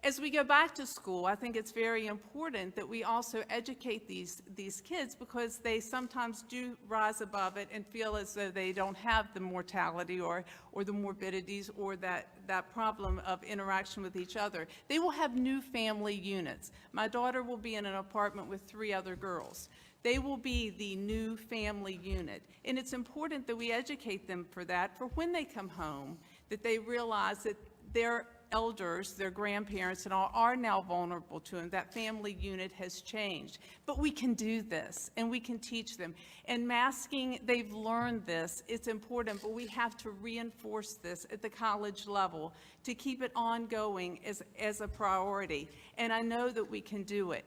As we go back to school, I think it's very important that we also educate these kids, because they sometimes do rise above it and feel as though they don't have the mortality or the morbidities or that problem of interaction with each other. They will have new family units. My daughter will be in an apartment with 3 other girls. They will be the new family unit. And it's important that we educate them for that, for when they come home, that they realize that their elders, their grandparents, and all are now vulnerable to them. That family unit has changed. But we can do this, and we can teach them. And masking, they've learned this. It's important, but we have to reinforce this at the college level to keep it ongoing as a priority. And I know that we can do it.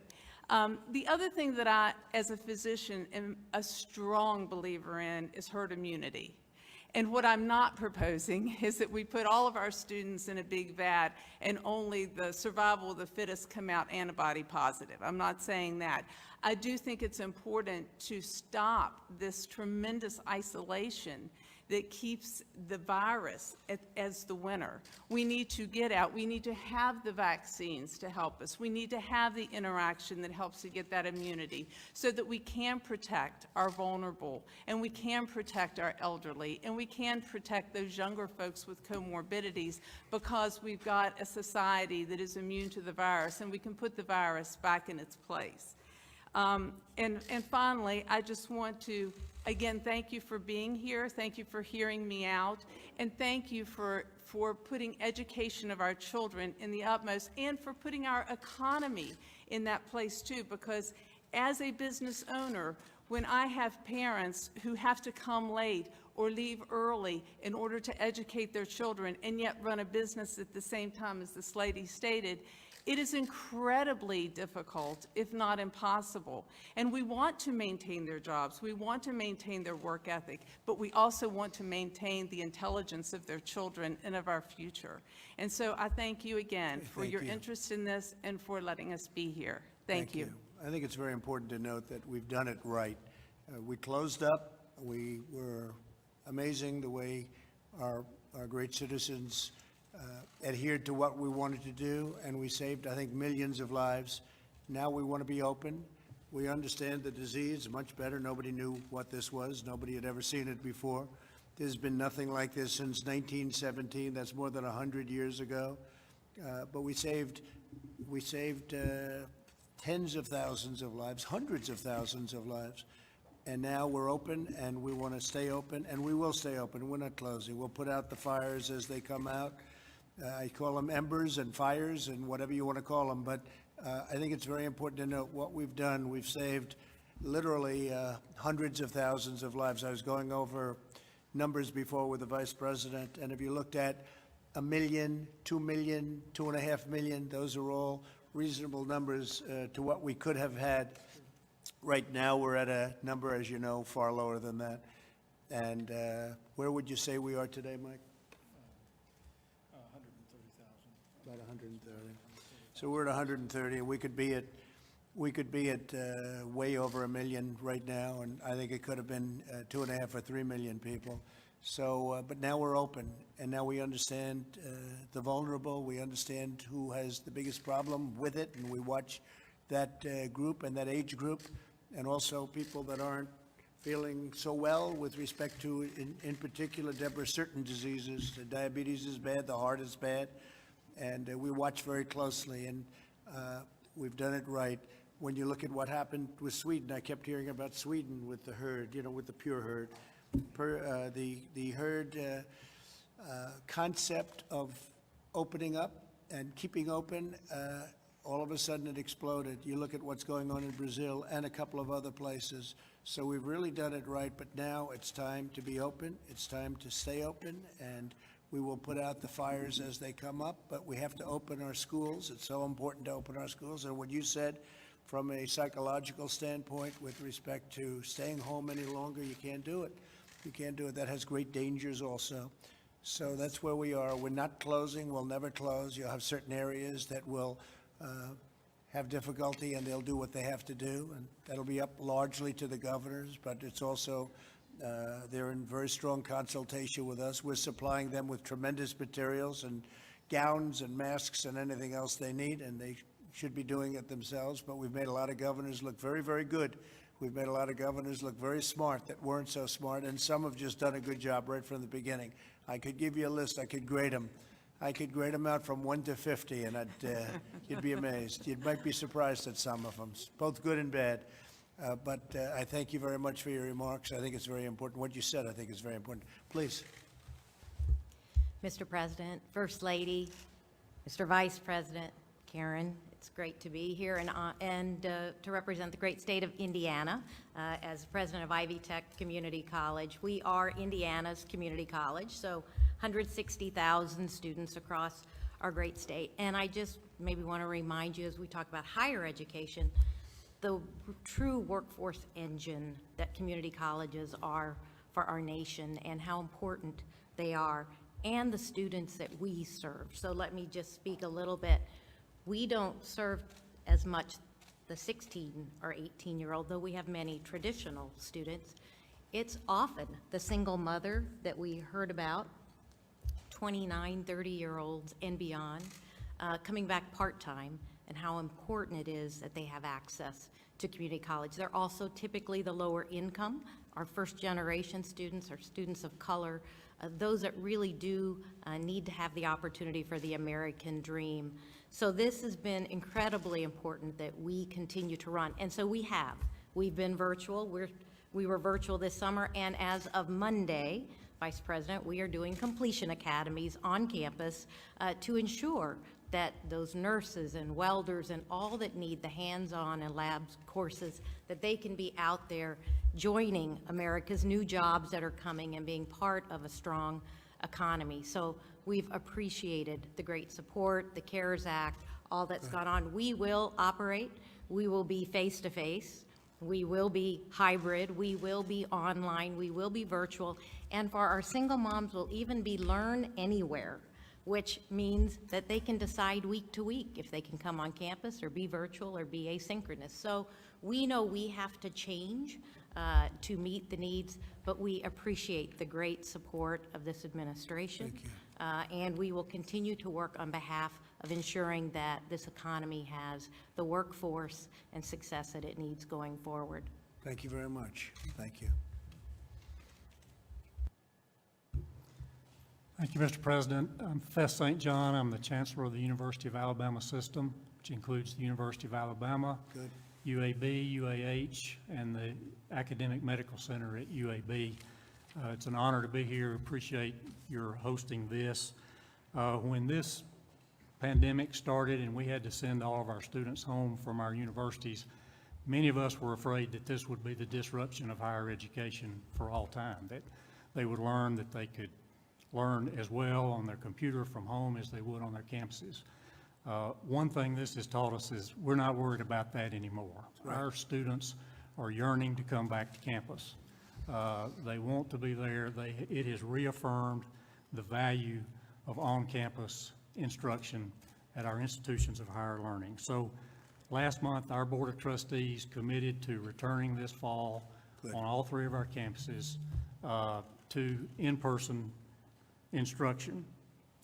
The other thing that I, as a physician, am a strong believer in is herd immunity. And what I'm not proposing is that we put all of our students in a big vat and only the survival of the fittest come out antibody positive. I'm not saying that. I do think it's important to stop this tremendous isolation that keeps the virus as the winner. We need to get out. We need to have the vaccines to help us. We need to have the interaction that helps to get that immunity so that we can protect our vulnerable, and we can protect our elderly, and we can protect those younger folks with comorbidities, because we've got a society that is immune to the virus, and we can put the virus back in its place. And finally, I just want to, again, thank you for being here. Thank you for hearing me out. And thank you for putting education of our children in the utmost, and for putting our economy in that place too, because as a business owner, when I have parents who have to come late or leave early in order to educate their children and yet run a business at the same time, as this lady stated, it is incredibly difficult, if not impossible. And we want to maintain their jobs, we want to maintain their work ethic, but we also want to maintain the intelligence of their children and of our future. And so I thank you again for your interest in this and for letting us be here. Thank you. I think it's very important to note that we've done it right. We closed up. We were amazing the way our great citizens adhered to what we wanted to do, and we saved, I think, millions of lives. Now we want to be open. We understand the disease much better. Nobody knew what this was. Nobody had ever seen it before. There's been nothing like this since 1917. That's more than 100 years ago. But we saved tens of thousands of lives, hundreds of thousands of lives. And now we're open, and we want to stay open, and we will stay open. We're not closing. We'll put out the fires as they come out. I call them embers and fires and whatever you want to call them, but I think it's very important to note what we've done. We've saved literally hundreds of thousands of lives. I was going over numbers before with the Vice President, and if you looked at 1 million, 2 million, 2.5 million, those are all reasonable numbers to what we could have had. Right now, we're at a number, as you know, far lower than that. And where would you say we are today, Mike? 130,000. About 130. So we're at 130, and we could be at way over 1 million right now, and I think it could have been 2.5 or 3 million people. So, but now we're open, and now we understand the vulnerable. We understand who has the biggest problem with it, and we watch that group and that age group, and also people that aren't feeling so well with respect to, in particular, Deborah, certain diseases. The diabetes is bad, the heart is bad, and we watch very closely, and we've done it right. When you look at what happened with Sweden, I kept hearing about Sweden with the herd, with the pure herd. The herd concept of opening up and keeping open, all of a sudden it exploded. You look at what's going on in Brazil and a couple of other places. So we've really done it right, but now it's time to be open. It's time to stay open, and we will put out the fires as they come up, but we have to open our schools. It's so important to open our schools. And what you said from a psychological standpoint with respect to staying home any longer, you can't do it. You can't do it. That has great dangers also. So that's where we are. We're not closing. We'll never close. You'll have certain areas that will have difficulty, and they'll do what they have to do, and that'll be up largely to the governors, but it's also, they're in very strong consultation with us. We're supplying them with tremendous materials and gowns and masks and anything else they need, and they should be doing it themselves, but we've made a lot of governors look very, very good. We've made a lot of governors look very smart that weren't so smart, and some have just done a good job right from the beginning. I could give you a list. I could grade them. I could grade them out from 1 to 50, and you'd be amazed. You might be surprised at some of them, both good and bad. But I thank you very much for your remarks. I think it's very important. What you said, I think, is very important. Please. Mr. President, First Lady, Mr. Vice President, Karen, it's great to be here and to represent the great state of Indiana as president of Ivy Tech Community College. We are Indiana's community college, so 160,000 students across our great state. And I just maybe want to remind you, as we talk about higher education, the true workforce engine that community colleges are for our nation and how important they are, and the students that we serve. So let me just speak a little bit. We don't serve as much the 16 or 18-year-old, though we have many traditional students. It's often the single mother that we heard about, 29, 30-year-olds and beyond, coming back part-time, and how important it is that they have access to community college. They're also typically the lower income. Our first-generation students are students of color, those that really do need to have the opportunity for the American dream. So this has been incredibly important that we continue to run. And so we have. We've been virtual. We were virtual this summer, and as of Monday, Vice President, we are doing completion academies on campus to ensure that those nurses and welders and all that need the hands-on and labs courses, that they can be out there joining America's new jobs that are coming and being part of a strong economy. So we've appreciated the great support, the CARES Act, all that's gone on. We will operate. We will be face-to-face. We will be hybrid. We will be online. We will be virtual. And for our single moms, we'll even be learn anywhere, which means that they can decide week to week if they can come on campus or be virtual or be asynchronous. So we know we have to change to meet the needs, but we appreciate the great support of this administration. Thank you. And we will continue to work on behalf of ensuring that this economy has the workforce and success that it needs going forward. Thank you very much. Thank you. Thank you, Mr. President. I'm Fess St. John. I'm the Chancellor of the University of Alabama System, which includes the University of Alabama, Good. UAB, UAH, and the Academic Medical Center at UAB. It's an honor to be here. Appreciate your hosting this. When this pandemic started and we had to send all of our students home from our universities, many of us were afraid that this would be the disruption of higher education for all time, that they would learn that they could learn as well on their computer from home as they would on their campuses. One thing this has taught us is we're not worried about that anymore. Right. Our students are yearning to come back to campus. They want to be there. It has reaffirmed the value of on-campus instruction at our institutions of higher learning. So last month, our Board of Trustees committed to returning this fall Good. on all three of our campuses to in-person instruction,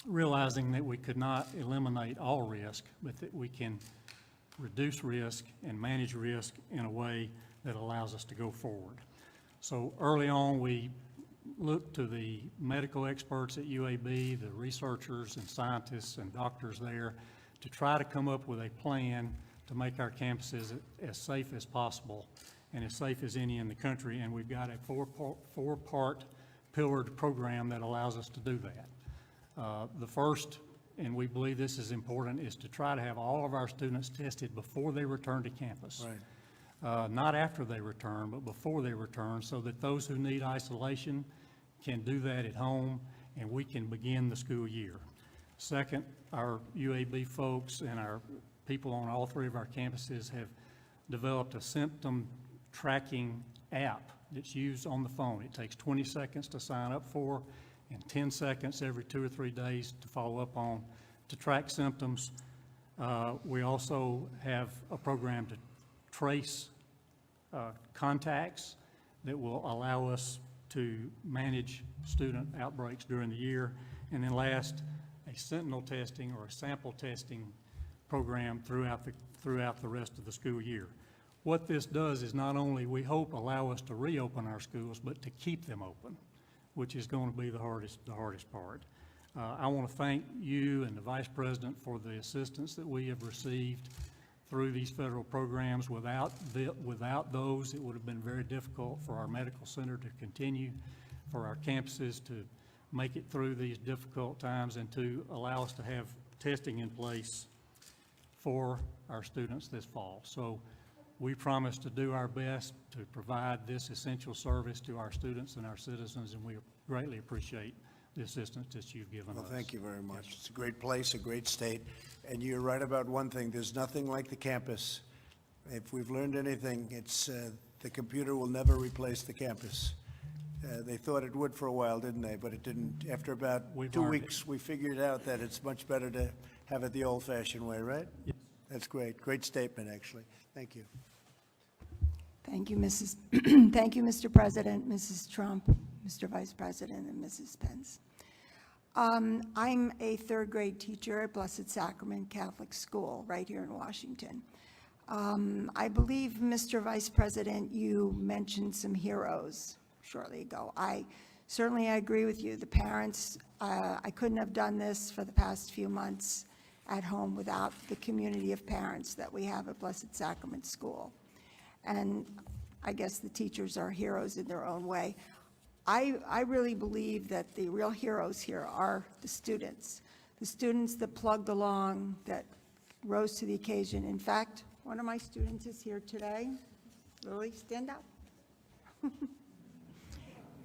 realizing that we could not eliminate all risk, but that we can reduce risk and manage risk in a way that allows us to go forward. So early on, we looked to the medical experts at UAB, the researchers and scientists and doctors there, to try to come up with a plan to make our campuses as safe as possible and as safe as any in the country. And we've got a four-part pillared program that allows us to do that. The first, and we believe this is important, is to try to have all of our students tested before they return to campus. Right. Not after they return, but before they return, so that those who need isolation can do that at home and we can begin the school year. Second, our UAB folks and our people on all three of our campuses have developed a symptom tracking app that's used on the phone. It takes 20 seconds to sign up for and 10 seconds every 2 or 3 days to follow up on to track symptoms. We also have a program to trace contacts that will allow us to manage student outbreaks during the year. And then last, a sentinel testing or a sample testing program throughout the rest of the school year. What this does is not only, we hope, allow us to reopen our schools, but to keep them open, which is going to be the hardest part. I want to thank you and the Vice President for the assistance that we have received through these federal programs. Without those, it would have been very difficult for our medical center to continue, for our campuses to make it through these difficult times, and to allow us to have testing in place for our students this fall. So we promise to do our best to provide this essential service to our students and our citizens, and we greatly appreciate the assistance that you've given us. Well, thank you very much. It's a great place, a great state, and you're right about one thing. There's nothing like the campus. If we've learned anything, it's the computer will never replace the campus. They thought it would for a while, didn't they? But it didn't. After about 2 weeks, we figured out that it's much better to have it the old-fashioned way, right? Yes. That's great. Great statement, actually. Thank you. Thank you, Thank you, Mr. President, Mrs. Trump, Mr. Vice President, and Mrs. Pence. I'm a third-grade teacher at Blessed Sacrament Catholic School right here in Washington. I believe, Mr. Vice President, you mentioned some heroes shortly ago. I Certainly, I agree with you. The parents, I couldn't have done this for the past few months at home without the community of parents that we have at Blessed Sacrament School. And I guess the teachers are heroes in their own way. I really believe that the real heroes here are the students that plugged along, that rose to the occasion. In fact, one of my students is here today. Lily, stand up.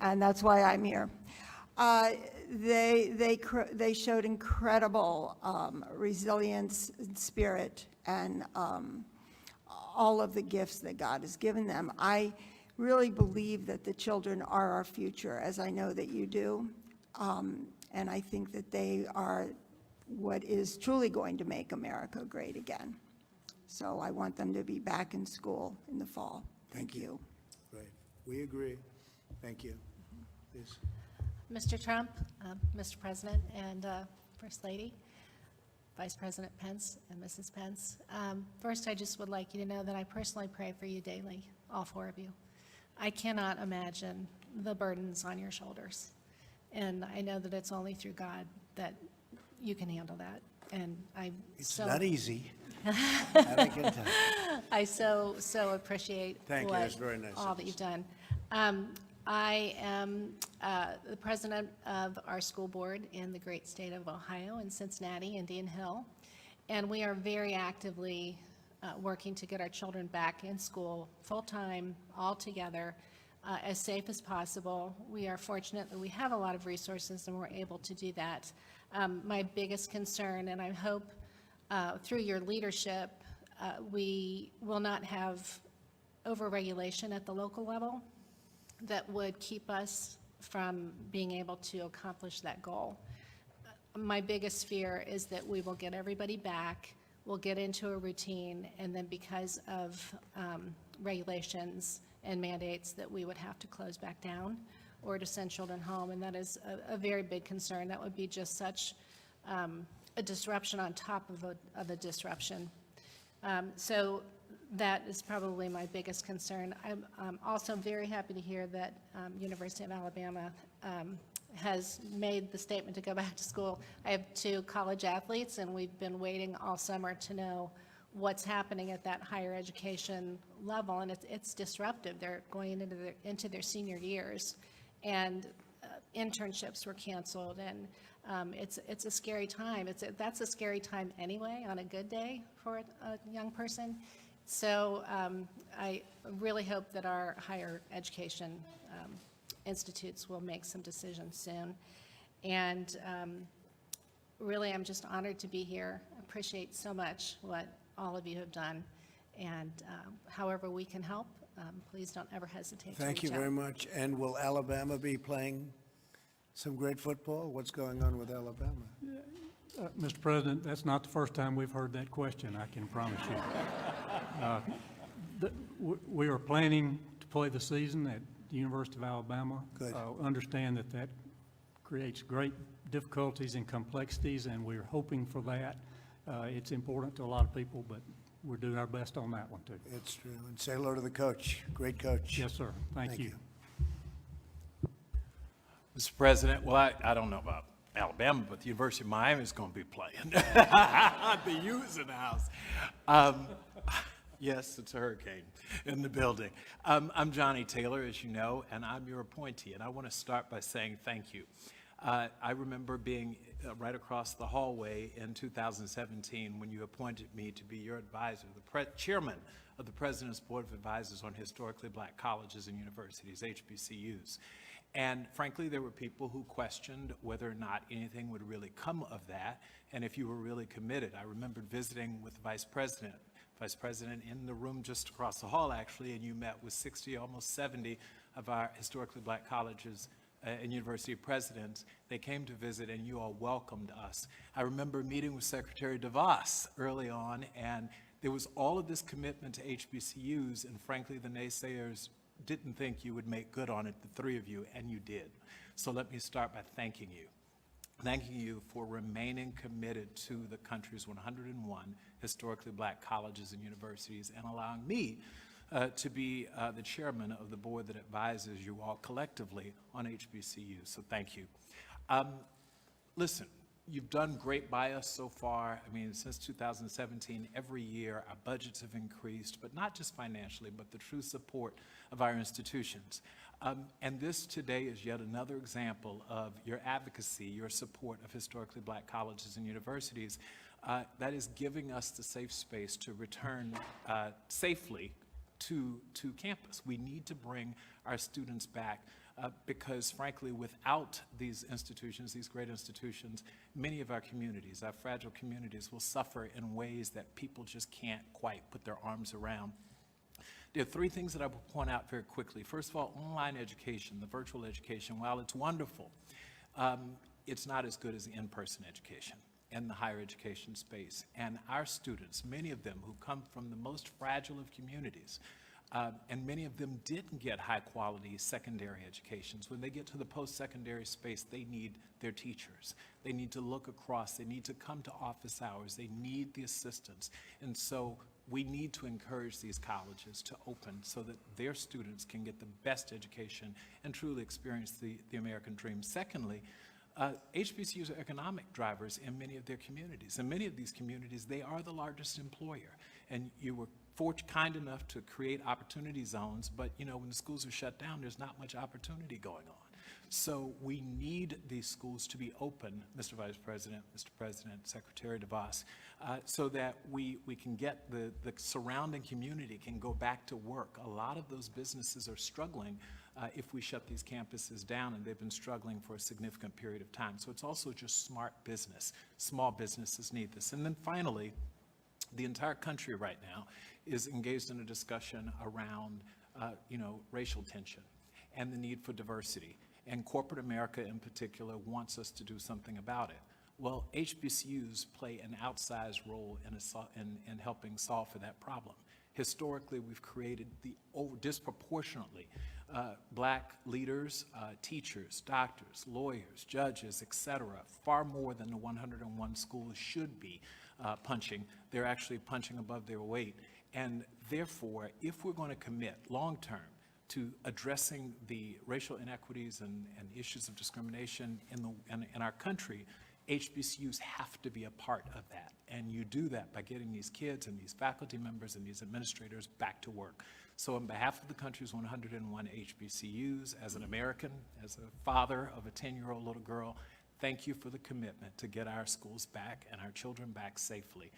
And that's why I'm here. They showed incredible resilience and spirit, and all of the gifts that God has given them. I really believe that the children are our future, as I know that you do. And I think that they are what is truly going to make America great again. So I want them to be back in school in the fall. Thank you. Great. We agree. Thank you. Please. Mr. Trump, Mr. President, and First Lady, Vice President Pence, and Mrs. Pence. First, I just would like you to know that I personally pray for you daily, all four of you. I cannot imagine the burdens on your shoulders. And I know that it's only through God that you can handle that. And It's not easy. That I can tell. I so appreciate Thank you. That's very nice all of that you. you've done. I am the president of our school board in the great state of Ohio, in Cincinnati, Indian Hill, and we are very actively working to get our children back in school full-time, all together, as safe as possible. We are fortunate that we have a lot of resources and we're able to do that. My biggest concern, and I hope through your leadership, we will not have overregulation at the local level that would keep us from being able to accomplish that goal. My biggest fear is that we will get everybody back, we'll get into a routine, and then because of regulations and mandates that we would have to close back down or to send children home, and that is a very big concern. That would be just such a disruption on top of a disruption. So that is probably my biggest concern. I'm also very happy to hear that University of Alabama has made the statement to go back to school. I have 2 college athletes, and we've been waiting all summer to know what's happening at that higher education level, and it's disruptive. They're going into their senior years, and internships were canceled, and it's a scary time. That's a scary time anyway on a good day for a young person. So I really hope that our higher education institutes will make some decisions soon. And really, I'm just honored to be here. I appreciate so much what all of you have done. And however we can help, please don't ever hesitate to reach out. Thank you very much. And will Alabama be playing some great football? What's going on with Alabama? Mr. President, that's not the first time we've heard that question, I can promise you. We are planning to play the season at the University of Alabama. Good. Understand that creates great difficulties and complexities, and we're hoping for that. It's important to a lot of people, but we're doing our best on that one, too. It's true. And say hello to the coach. Great coach. Yes, sir. Thank you. Mr. President, well, I don't know about Alabama, but the University of Miami is going to be playing. The U's in the house. Yes, it's a hurricane in the building. I'm Johnny Taylor, as you know, and I'm your appointee, and I want to start by saying thank you. I remember being right across the hallway in 2017 when you appointed me to be your advisor, the chairman of the President's Board of Advisors on Historically Black Colleges and Universities, HBCUs. And frankly, there were people who questioned whether or not anything would really come of that, and if you were really committed. I remembered visiting with the Vice President in the room just across the hall, actually, and you met with 60, almost 70 of our historically black colleges and university presidents. They came to visit, and you all welcomed us. I remember meeting with Secretary DeVos early on, and there was all of this commitment to HBCUs, and frankly, the naysayers didn't think you would make good on it, the 3 of you, and you did. So let me start by thanking you for remaining committed to the country's 101 historically black colleges and universities and allowing me to be the chairman of the board that advises you all collectively on HBCUs. So thank you. Listen, you've done great by us so far. I mean, since 2017, every year our budgets have increased, but not just financially, but the true support of our institutions. And this today is yet another example of your advocacy, your support of historically black colleges and universities that is giving us the safe space to return safely to campus. We need to bring our students back because frankly, without these institutions, these great institutions, many of our communities, our fragile communities, will suffer in ways that people just can't quite put their arms around. There are three things that I will point out very quickly. First of all, online education, the virtual education, while it's wonderful, it's not as good as the in-person education in the higher education space. And our students, many of them who come from the most fragile of communities, and many of them didn't get high-quality secondary educations. When they get to the post-secondary space, they need their teachers. They need to look across. They need to come to office hours. They need the assistance. And so we need to encourage these colleges to open so that their students can get the best education and truly experience the American dream. Secondly, HBCUs are economic drivers in many of their communities. In many of these communities, they are the largest employer. And you were kind enough to create opportunity zones, but you know, when the schools are shut down, there's not much opportunity going on. So we need these schools to be open, Mr. Vice President, Mr. President, Secretary DeVos, so that we can get the surrounding community can go back to work. A lot of those businesses are struggling if we shut these campuses down, and they've been struggling for a significant period of time. So it's also just smart business. Small businesses need this. And then finally, the entire country right now is engaged in a discussion around, racial tension and the need for diversity. And corporate America in particular wants us to do something about it. Well, HBCUs play an outsized role in helping solve for that problem. Historically, we've created disproportionately black leaders, teachers, doctors, lawyers, judges, et cetera, far more than the 101 schools should be punching. They're actually punching above their weight. And therefore, if we're going to commit long-term to addressing the racial inequities and issues of discrimination in our country, HBCUs have to be a part of that. And you do that by getting these kids and these faculty members and these administrators back to work. So on behalf of the country's 101 HBCUs, as an American, as a father of a 10-year-old little girl, thank you for the commitment to get our schools back and our children back safely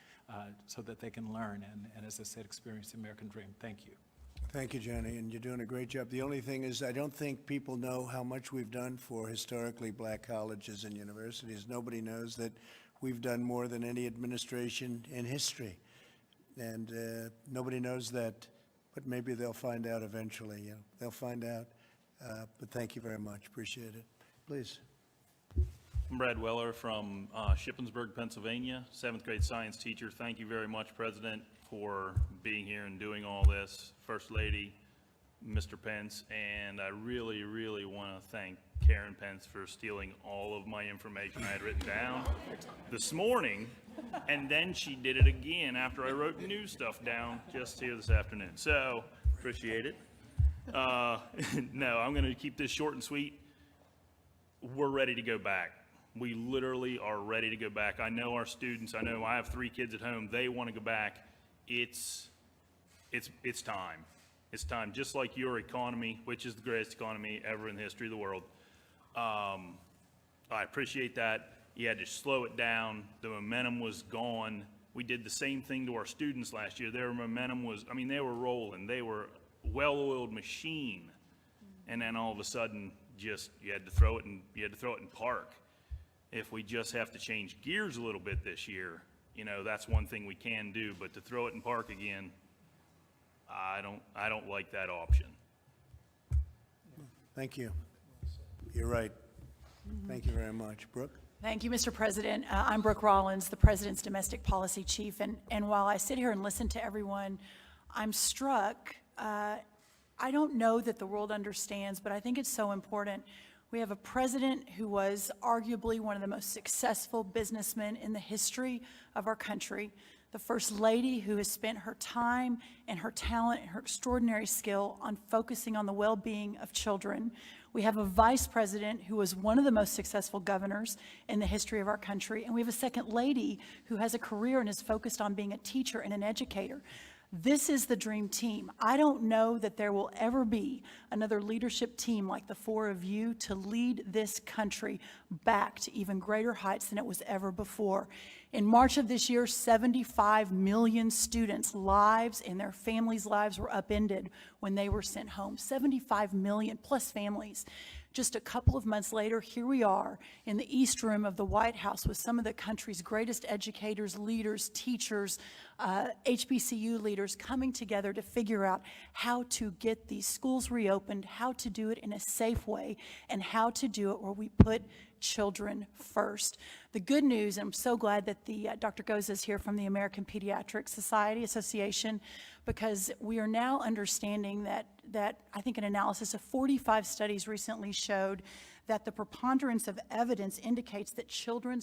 so that they can learn and, as I said, experience the American dream. Thank you. Thank you, Johnny, and you're doing a great job. The only thing is, I don't think people know how much we've done for historically black colleges and universities. Nobody knows that we've done more than any administration in history. And nobody knows that, but maybe they'll find out eventually. You know, they'll find out. But thank you very much. Appreciate it. Please. I'm Brad Weller from Shippensburg, Pennsylvania, 7th grade science teacher. Thank you very much, President, for being here and doing all this. First Lady, Mr. Pence, and I really, really want to thank Karen Pence for stealing all of my information I had written down this morning, and then she did it again after I wrote new stuff down just here this afternoon. So, appreciate it. No, I'm going to keep this short and sweet. We're ready to go back. We literally are ready to go back. I know our students, I know I have 3 kids at home, they want to go back. It's time. It's time, just like your economy, which is the greatest economy ever in the history of the world. I appreciate that. You had to slow it down. The momentum was gone. We did the same thing to our students last year. Their momentum was, I mean, they were rolling. They were a well-oiled machine. And then all of a sudden, just you had to throw it in park. If we just have to change gears a little bit this year, you know, that's one thing we can do. But to throw it in park again, I don't like that option. Thank you. You're right. Thank you very much. Brooke? Thank you, Mr. President. I'm Brooke Rollins, the President's Domestic Policy Chief. And while I sit here and listen to everyone, I'm struck. I don't know that the world understands, but I think it's so important. We have a president who was arguably one of the most successful businessmen in the history of our country, the First Lady who has spent her time and her talent and her extraordinary skill on focusing on the well-being of children. We have a Vice President who was one of the most successful governors in the history of our country. And we have a Second Lady who has a career and is focused on being a teacher and an educator. This is the dream team. I don't know that there will ever be another leadership team like the four of you to lead this country back to even greater heights than it was ever before. In March of this year, 75 million students' lives and their families' lives were upended when they were sent home. 75 million plus families. Just a couple of months later, here we are in the East Room of the White House with some of the country's greatest educators, leaders, teachers, HBCU leaders coming together to figure out how to get these schools reopened, how to do it in a safe way, and how to do it where we put children first. The good news, and I'm so glad that Dr. Goza is here from the American Pediatric Society Association, because we are now understanding that I think an analysis of 45 studies recently showed that the preponderance of evidence indicates that children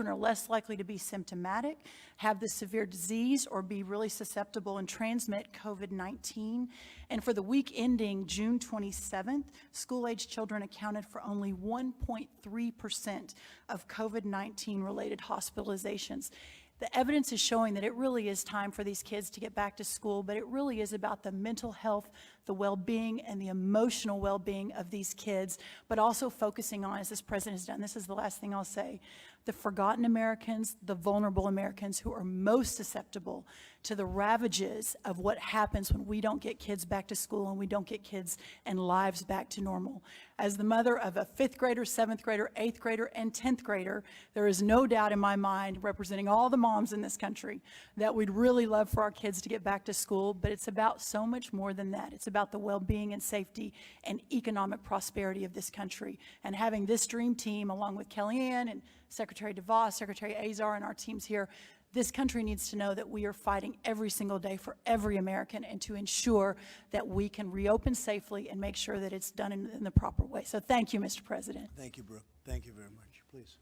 are less likely to be symptomatic, have the severe disease, or be really susceptible and transmit COVID-19. And for the week ending June 27th, school-age children accounted for only 1.3% of COVID-19 related hospitalizations. The evidence is showing that it really is time for these kids to get back to school, but it really is about the mental health, the well-being, and the emotional well-being of these kids, but also focusing on, as this president has done, this is the last thing I'll say, the forgotten Americans, the vulnerable Americans who are most susceptible to the ravages of what happens when we don't get kids back to school and we don't get kids and lives back to normal. As the mother of a 5th grader, 7th grader, 8th grader, and 10th grader, there is no doubt in my mind, representing all the moms in this country, that we'd really love for our kids to get back to school, but it's about so much more than that. It's about the well-being and safety and economic prosperity of this country. And having this dream team, along with Kellyanne and Secretary DeVos, Secretary Azar, and our teams here, this country needs to know that we are fighting every single day for every American and to ensure that we can reopen safely and make sure that it's done in the proper way. So thank you, Mr. President. Thank you, Brooke. Thank you very much. Please.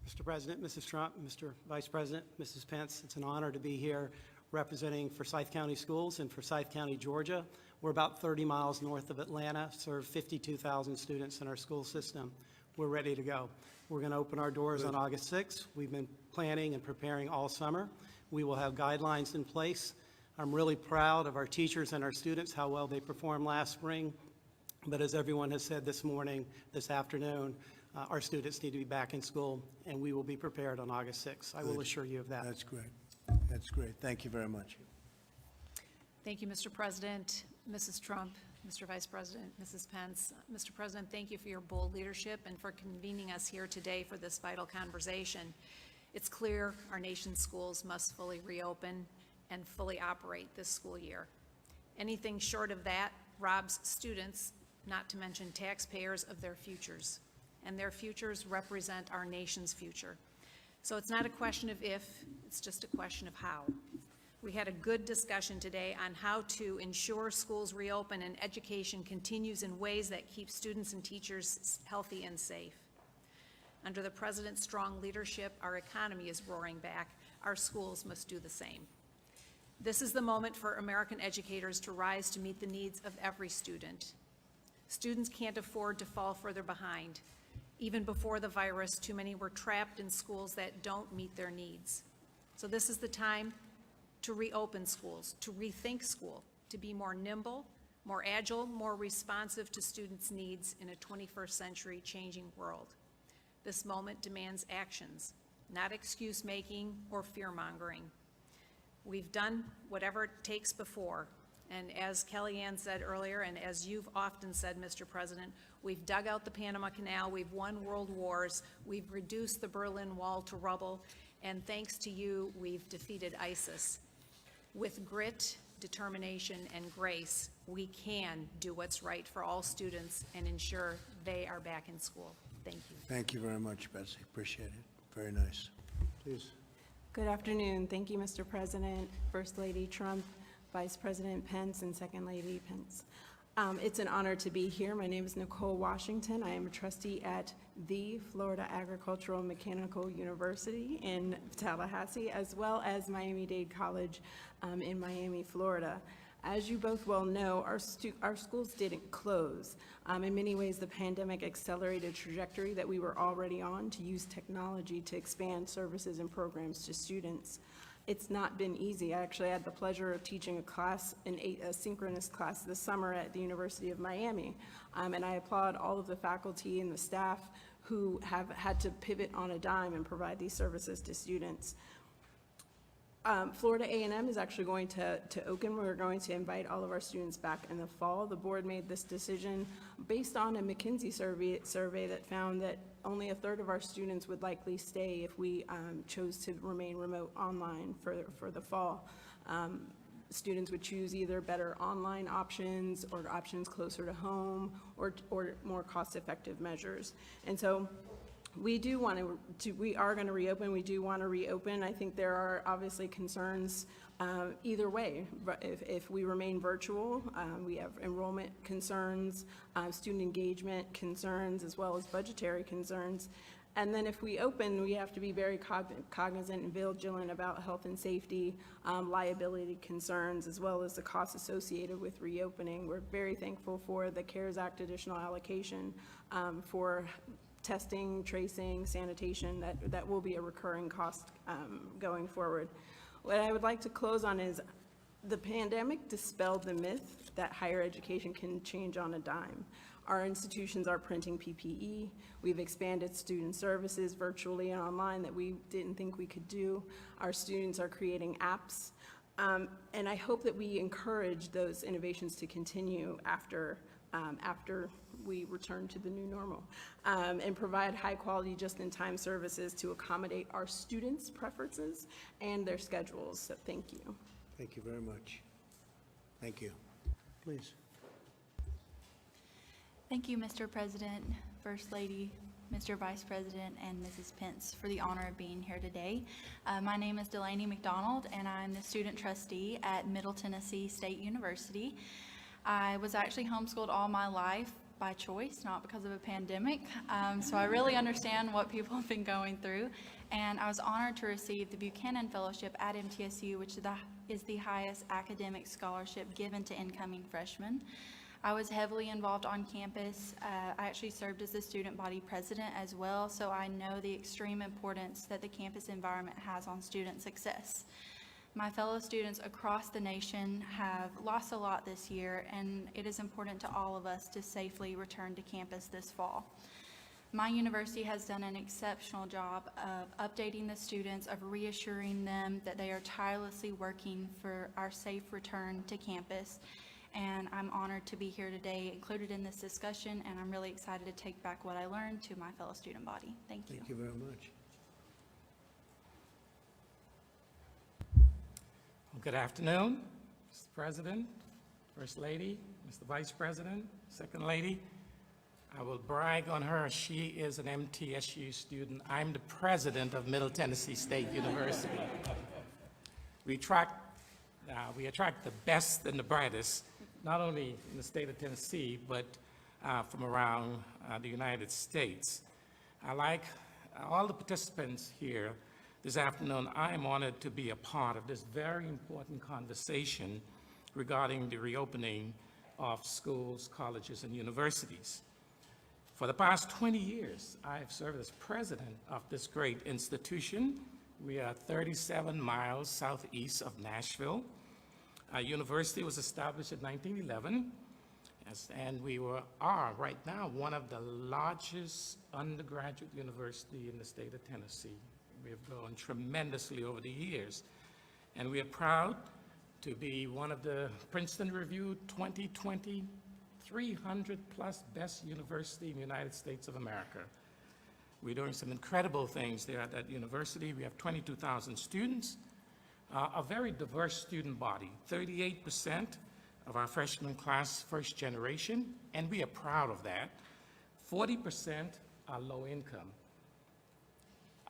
Mr. President, Mrs. Trump, Mr. Vice President, Mrs. Pence, it's an honor to be here representing Forsyth County Schools and Forsyth County, Georgia. We're about 30 miles north of Atlanta, serve 52,000 students in our school system. We're ready to go. We're going to open our doors on August 6th. We've been planning and preparing all summer. We will have guidelines in place. I'm really proud of our teachers and our students, how well they performed last spring. But as everyone has said this morning, this afternoon, our students need to be back in school, and we will be prepared on August 6th. I will assure you of that. That's great. That's great. Thank you very much. Thank you, Mr. President, Mrs. Trump, Mr. Vice President, Mrs. Pence. Mr. President, thank you for your bold leadership and for convening us here today for this vital conversation. It's clear our nation's schools must fully reopen and fully operate this school year. Anything short of that robs students, not to mention taxpayers, of their futures. And their futures represent our nation's future. So it's not a question of if, it's just a question of how. We had a good discussion today on how to ensure schools reopen and education continues in ways that keep students and teachers healthy and safe. Under the President's strong leadership, our economy is roaring back. Our schools must do the same. This is the moment for American educators to rise to meet the needs of every student. Students can't afford to fall further behind. Even before the virus, too many were trapped in schools that don't meet their needs. So this is the time to reopen schools, to rethink school, to be more nimble, more agile, more responsive to students' needs in a 21st century changing world. This moment demands actions, not excuse-making or fear-mongering. We've done whatever it takes before, and as Kellyanne said earlier, and as you've often said, Mr. President, we've dug out the Panama Canal, we've won world wars, we've reduced the Berlin Wall to rubble, and thanks to you, we've defeated ISIS. With grit, determination, and grace, we can do what's right for all students and ensure they are back in school. Thank you. Thank you very much, Betsy. Appreciate it. Very nice. Please. Good afternoon. Thank you, Mr. President, First Lady Trump, Vice President Pence, and Second Lady Pence. It's an honor to be here. My name is Nicole Washington. I am a trustee at the Florida Agricultural Mechanical University in Tallahassee, as well as Miami-Dade College in Miami, Florida. As you both well know, our schools didn't close. In many ways, the pandemic accelerated a trajectory that we were already on to use technology to expand services and programs to students. It's not been easy. I actually had the pleasure of teaching a class, a synchronous class this summer at the University of Miami. And I applaud all of the faculty and the staff who have had to pivot on a dime and provide these services to students. Florida A&M is actually going to open. We're going to invite all of our students back in the fall. The board made this decision based on a McKinsey survey that found that only a third of our students would likely stay if we chose to remain remote online for the fall. Students would choose either better online options or options closer to home or more cost-effective measures. And so we are going to reopen. We do want to reopen. I think there are obviously concerns either way. If we remain virtual, we have enrollment concerns, student engagement concerns, as well as budgetary concerns. And then if we open, we have to be very cognizant and vigilant about health and safety, liability concerns, as well as the costs associated with reopening. We're very thankful for the CARES Act additional allocation for testing, tracing, sanitation. That will be a recurring cost going forward. What I would like to close on is the pandemic dispelled the myth that higher education can change on a dime. Our institutions are printing PPE. We've expanded student services virtually and online that we didn't think we could do. Our students are creating apps. And I hope that we encourage those innovations to continue after we return to the new normal, and provide high quality just-in-time services to accommodate our students' preferences and their schedules. So thank you. Thank you very much. Thank you. Please. Thank you, Mr. President, First Lady, Mr. Vice President, and Mrs. Pence for the honor of being here today. My name is Delaney McDonald, and I'm the student trustee at Middle Tennessee State University. I was actually homeschooled all my life by choice, not because of a pandemic, so I really understand what people have been going through. And I was honored to receive the Buchanan Fellowship at MTSU, which is the highest academic scholarship given to incoming freshmen. I was heavily involved on campus. I actually served as the student body president as well, so I know the extreme importance that the campus environment has on student success. My fellow students across the nation have lost a lot this year, and it is important to all of us to safely return to campus this fall. My university has done an exceptional job of updating the students, of reassuring them that they are tirelessly working for our safe return to campus. And I'm honored to be here today, included in this discussion, and I'm really excited to take back what I learned to my fellow student body. Thank you. Thank you very much. Good afternoon, Mr. President, First Lady, Mr. Vice President, Second Lady. I will brag on her. She is an MTSU student. I'm the president of Middle Tennessee State University. We attract the best and the brightest, not only in the state of Tennessee, but from around the United States. I like all the participants here this afternoon. I am honored to be a part of this very important conversation regarding the reopening of schools, colleges, and universities. For the past 20 years, I have served as president of this great institution. We are 37 miles southeast of Nashville. Our university was established in 1911, and we are right now one of the largest undergraduate university in the state of Tennessee. We have grown tremendously over the years, and we are proud to be one of the Princeton Review 2020 300 plus best university in the United States of America. We're doing some incredible things there at that university. We have 22,000 students, a very diverse student body, 38% of our freshman class, first generation, and we are proud of that. 40% are low income.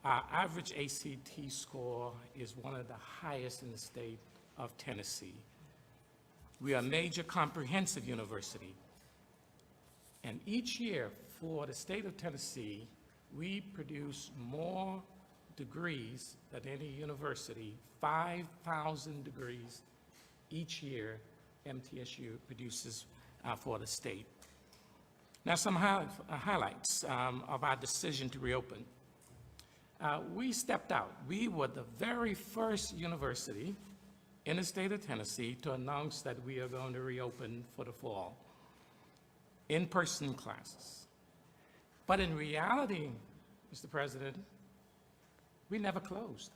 Our average ACT score is one of the highest in the state of Tennessee. We are a major comprehensive university. And each year for the state of Tennessee, we produce more degrees than any university, 5,000 degrees each year MTSU produces for the state. Now, some highlights of our decision to reopen. We stepped out. We were the very first university in the state of Tennessee to announce that we are going to reopen for the fall, in-person classes. But in reality, Mr. President, we never closed.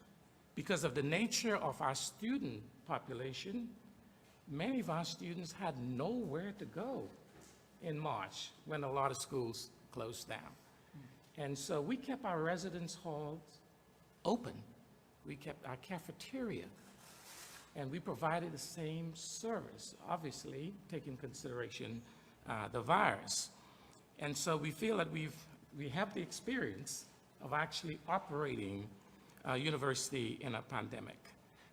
Because of the nature of our student population, many of our students had nowhere to go in March when a lot of schools closed down. And so we kept our residence halls open. We kept our cafeteria, and we provided the same service, obviously taking consideration the virus. And so we feel that we have the experience of actually operating a university in a pandemic.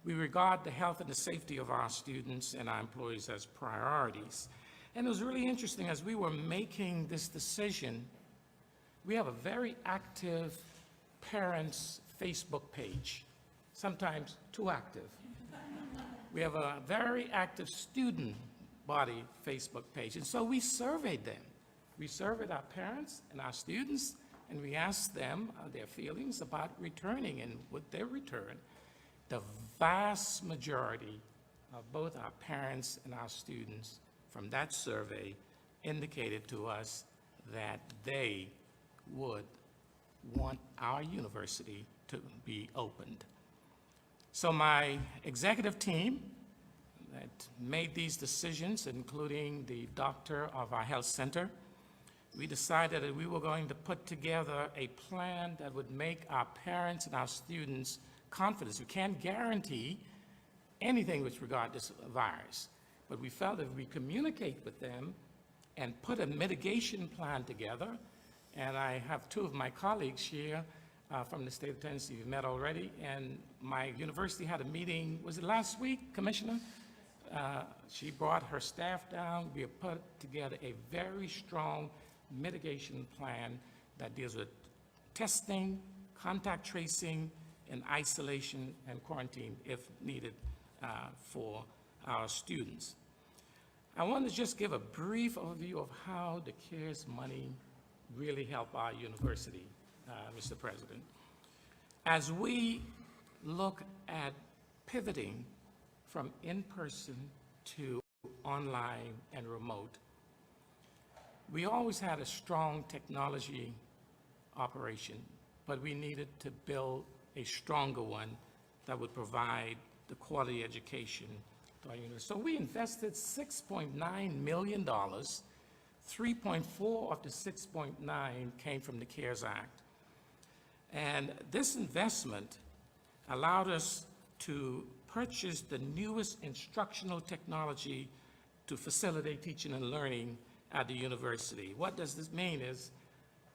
We regard the health and the safety of our students and our employees as priorities. And it was really interesting as we were making this decision. We have a very active parents' Facebook page, sometimes too active. We have a very active student body Facebook page. And so we surveyed them. We surveyed our parents and our students, and we asked them their feelings about returning, and would they return. The vast majority of both our parents and our students from that survey indicated to us that they would want our university to be opened. So my executive team that made these decisions, including the doctor of our health center, we decided that we were going to put together a plan that would make our parents and our students confident. We can't guarantee anything with regard to this virus, but we felt that if we communicate with them and put a mitigation plan together, and I have two of my colleagues here from the state of Tennessee we've met already, and my university had a meeting, was it last week, Commissioner? She brought her staff down. We have put together a very strong mitigation plan that deals with testing, contact tracing, and isolation and quarantine if needed for our students. I want to just give a brief overview of how the CARES money really helped our university, Mr. President. As we look at pivoting from in-person to online and remote, we always had a strong technology operation, but we needed to build a stronger one that would provide the quality education to our university. So we invested $6.9 million. 3.4 of the 6.9 came from the CARES Act. And this investment allowed us to purchase the newest instructional technology to facilitate teaching and learning at the university. What does this mean is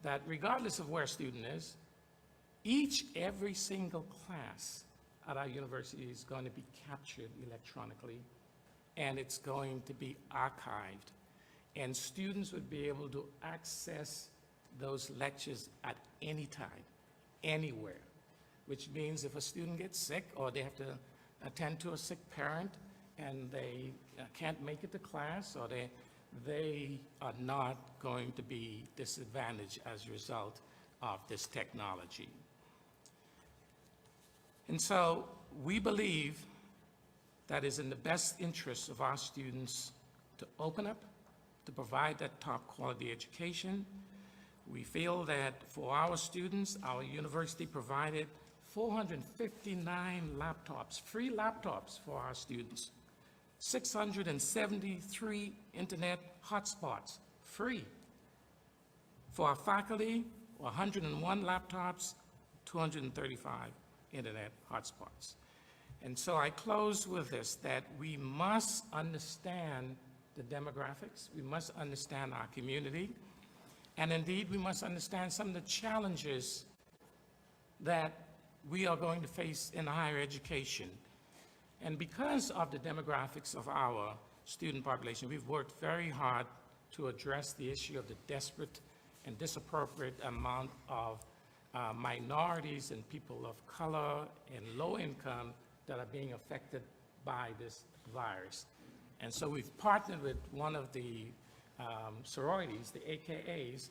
that regardless of where a student is, every single class at our university is going to be captured electronically, and it's going to be archived. And students would be able to access those lectures at any time, anywhere, which means if a student gets sick or they have to attend to a sick parent and they can't make it to class, or they are not going to be disadvantaged as a result of this technology. And so we believe that is in the best interest of our students to open up, to provide that top quality education. We feel that for our students, our university provided 459 laptops, free laptops for our students, 673 internet hotspots, free. For our faculty, 101 laptops, 235 internet hotspots. And so I close with this, that we must understand the demographics, we must understand our community, and indeed we must understand some of the challenges that we are going to face in higher education. And because of the demographics of our student population. We've worked very hard to address the issue of the desperate and disappropriate amount of minorities and people of color and low income that are being affected by this virus. And so we've partnered with one of the sororities, the AKAs,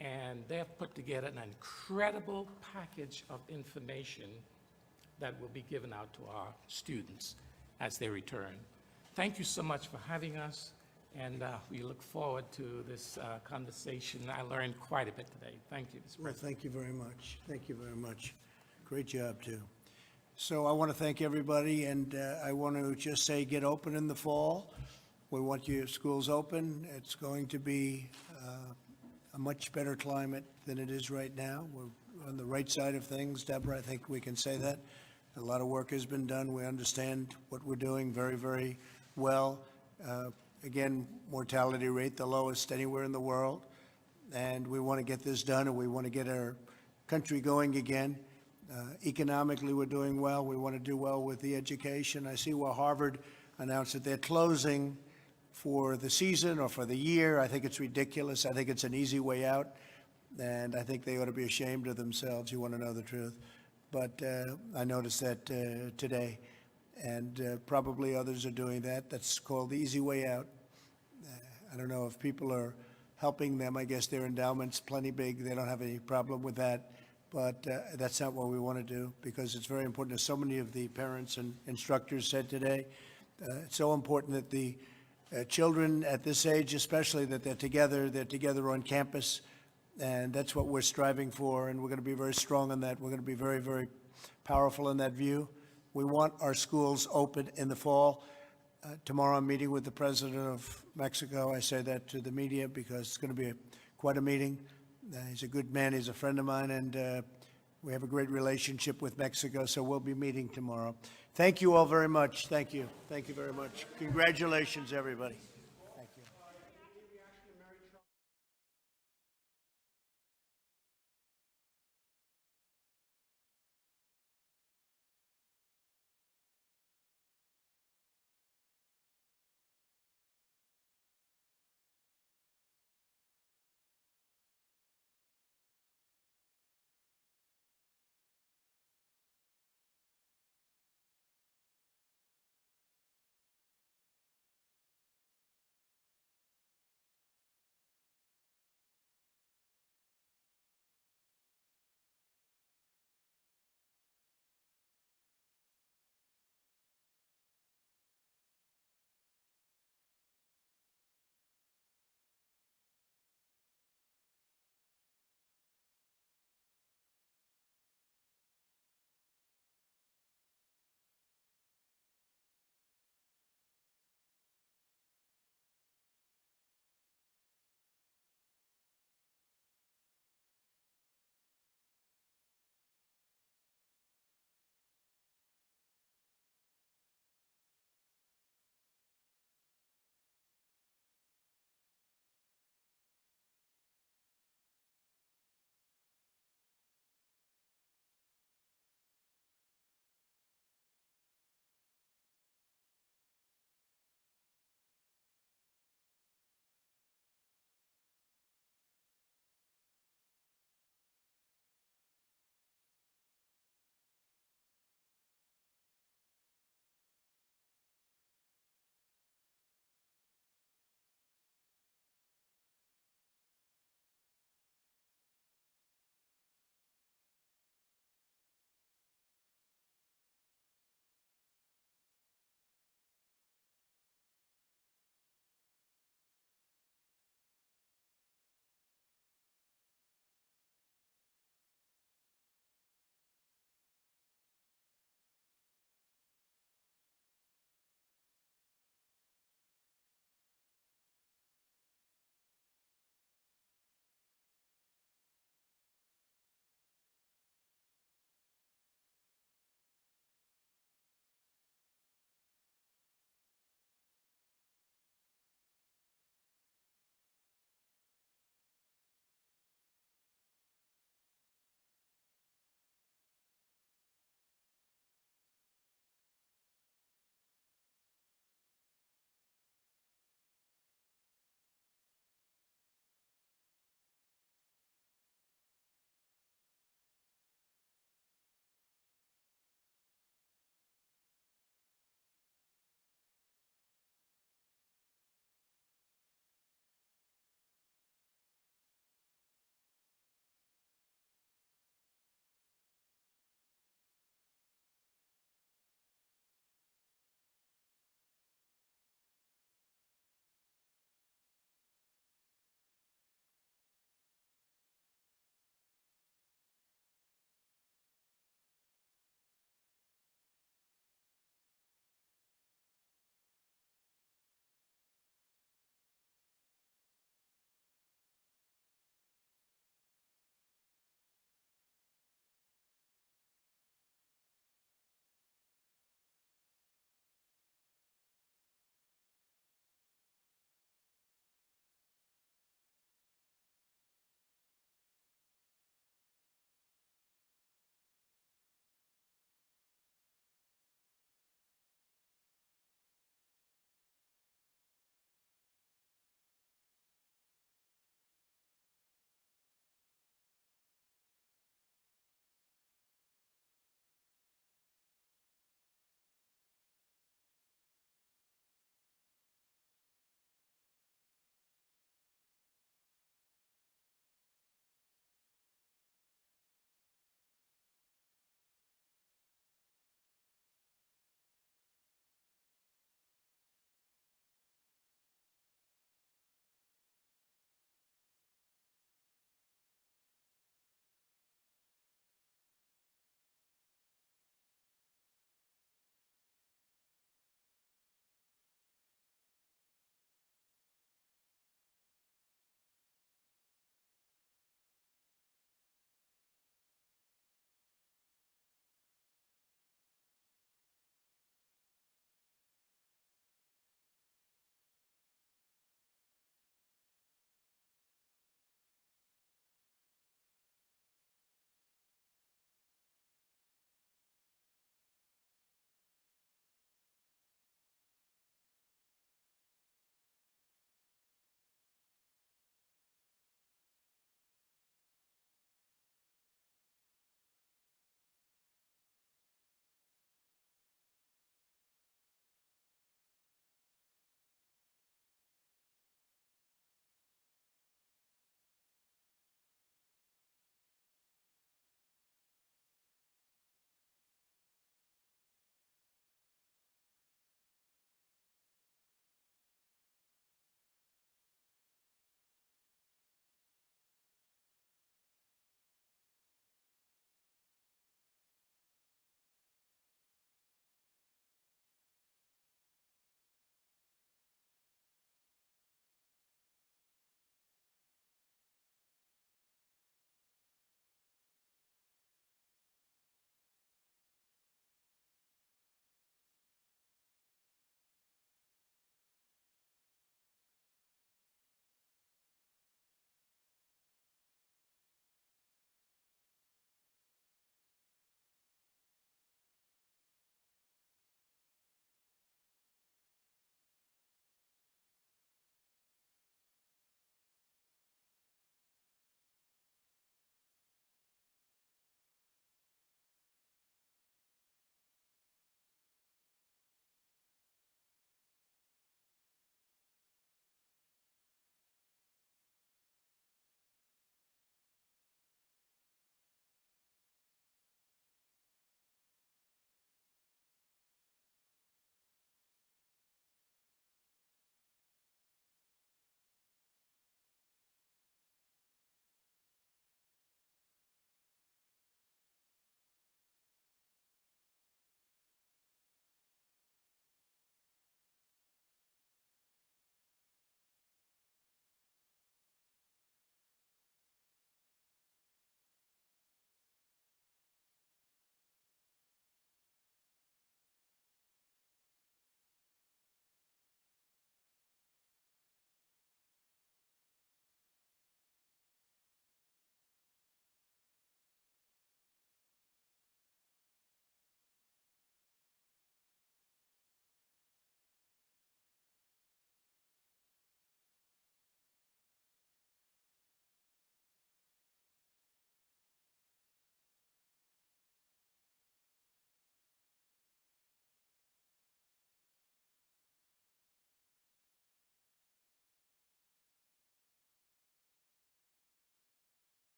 and they've put together an incredible package of information that will be given out to our students as they return. Thank you so much for having us, and we look forward to this conversation. I learned quite a bit today. Thank you, Mr. Well, President. thank you very much. Thank you very much. Great job, too. So I want to thank everybody, and I want to just say, get open in the fall. We want your schools open. It's going to be a much better climate than it is right now. We're on the right side of things, Deborah, I think we can say that. A lot of work has been done. We understand what we're doing very, very well. Again, mortality rate, the lowest anywhere in the world. And we want to get this done, and we want to get our country going again. Economically, we're doing well. We want to do well with the education. I see where Harvard announced that they're closing for the season or for the year. I think it's ridiculous. I think it's an easy way out, and I think they ought to be ashamed of themselves. You want to know the truth. But I noticed that today, and probably others are doing that. That's called the easy way out. I don't know if people are helping them. I guess their endowment's plenty big. They don't have any problem with that. But that's not what we want to do, because it's very important, as so many of the parents and instructors said today. It's so important that the children at this age, especially, that they're together on campus, and that's what we're striving for, and we're going to be very strong on that. We're going to be very, very powerful in that view. We want our schools open in the fall. Tomorrow I'm meeting with the president of Mexico. I say that to the media because it's going to be quite a meeting. He's a good man. He's a friend of mine, and we have a great relationship with Mexico, so we'll be meeting tomorrow. Thank you all very much. Thank you. Thank you very much. Congratulations, everybody.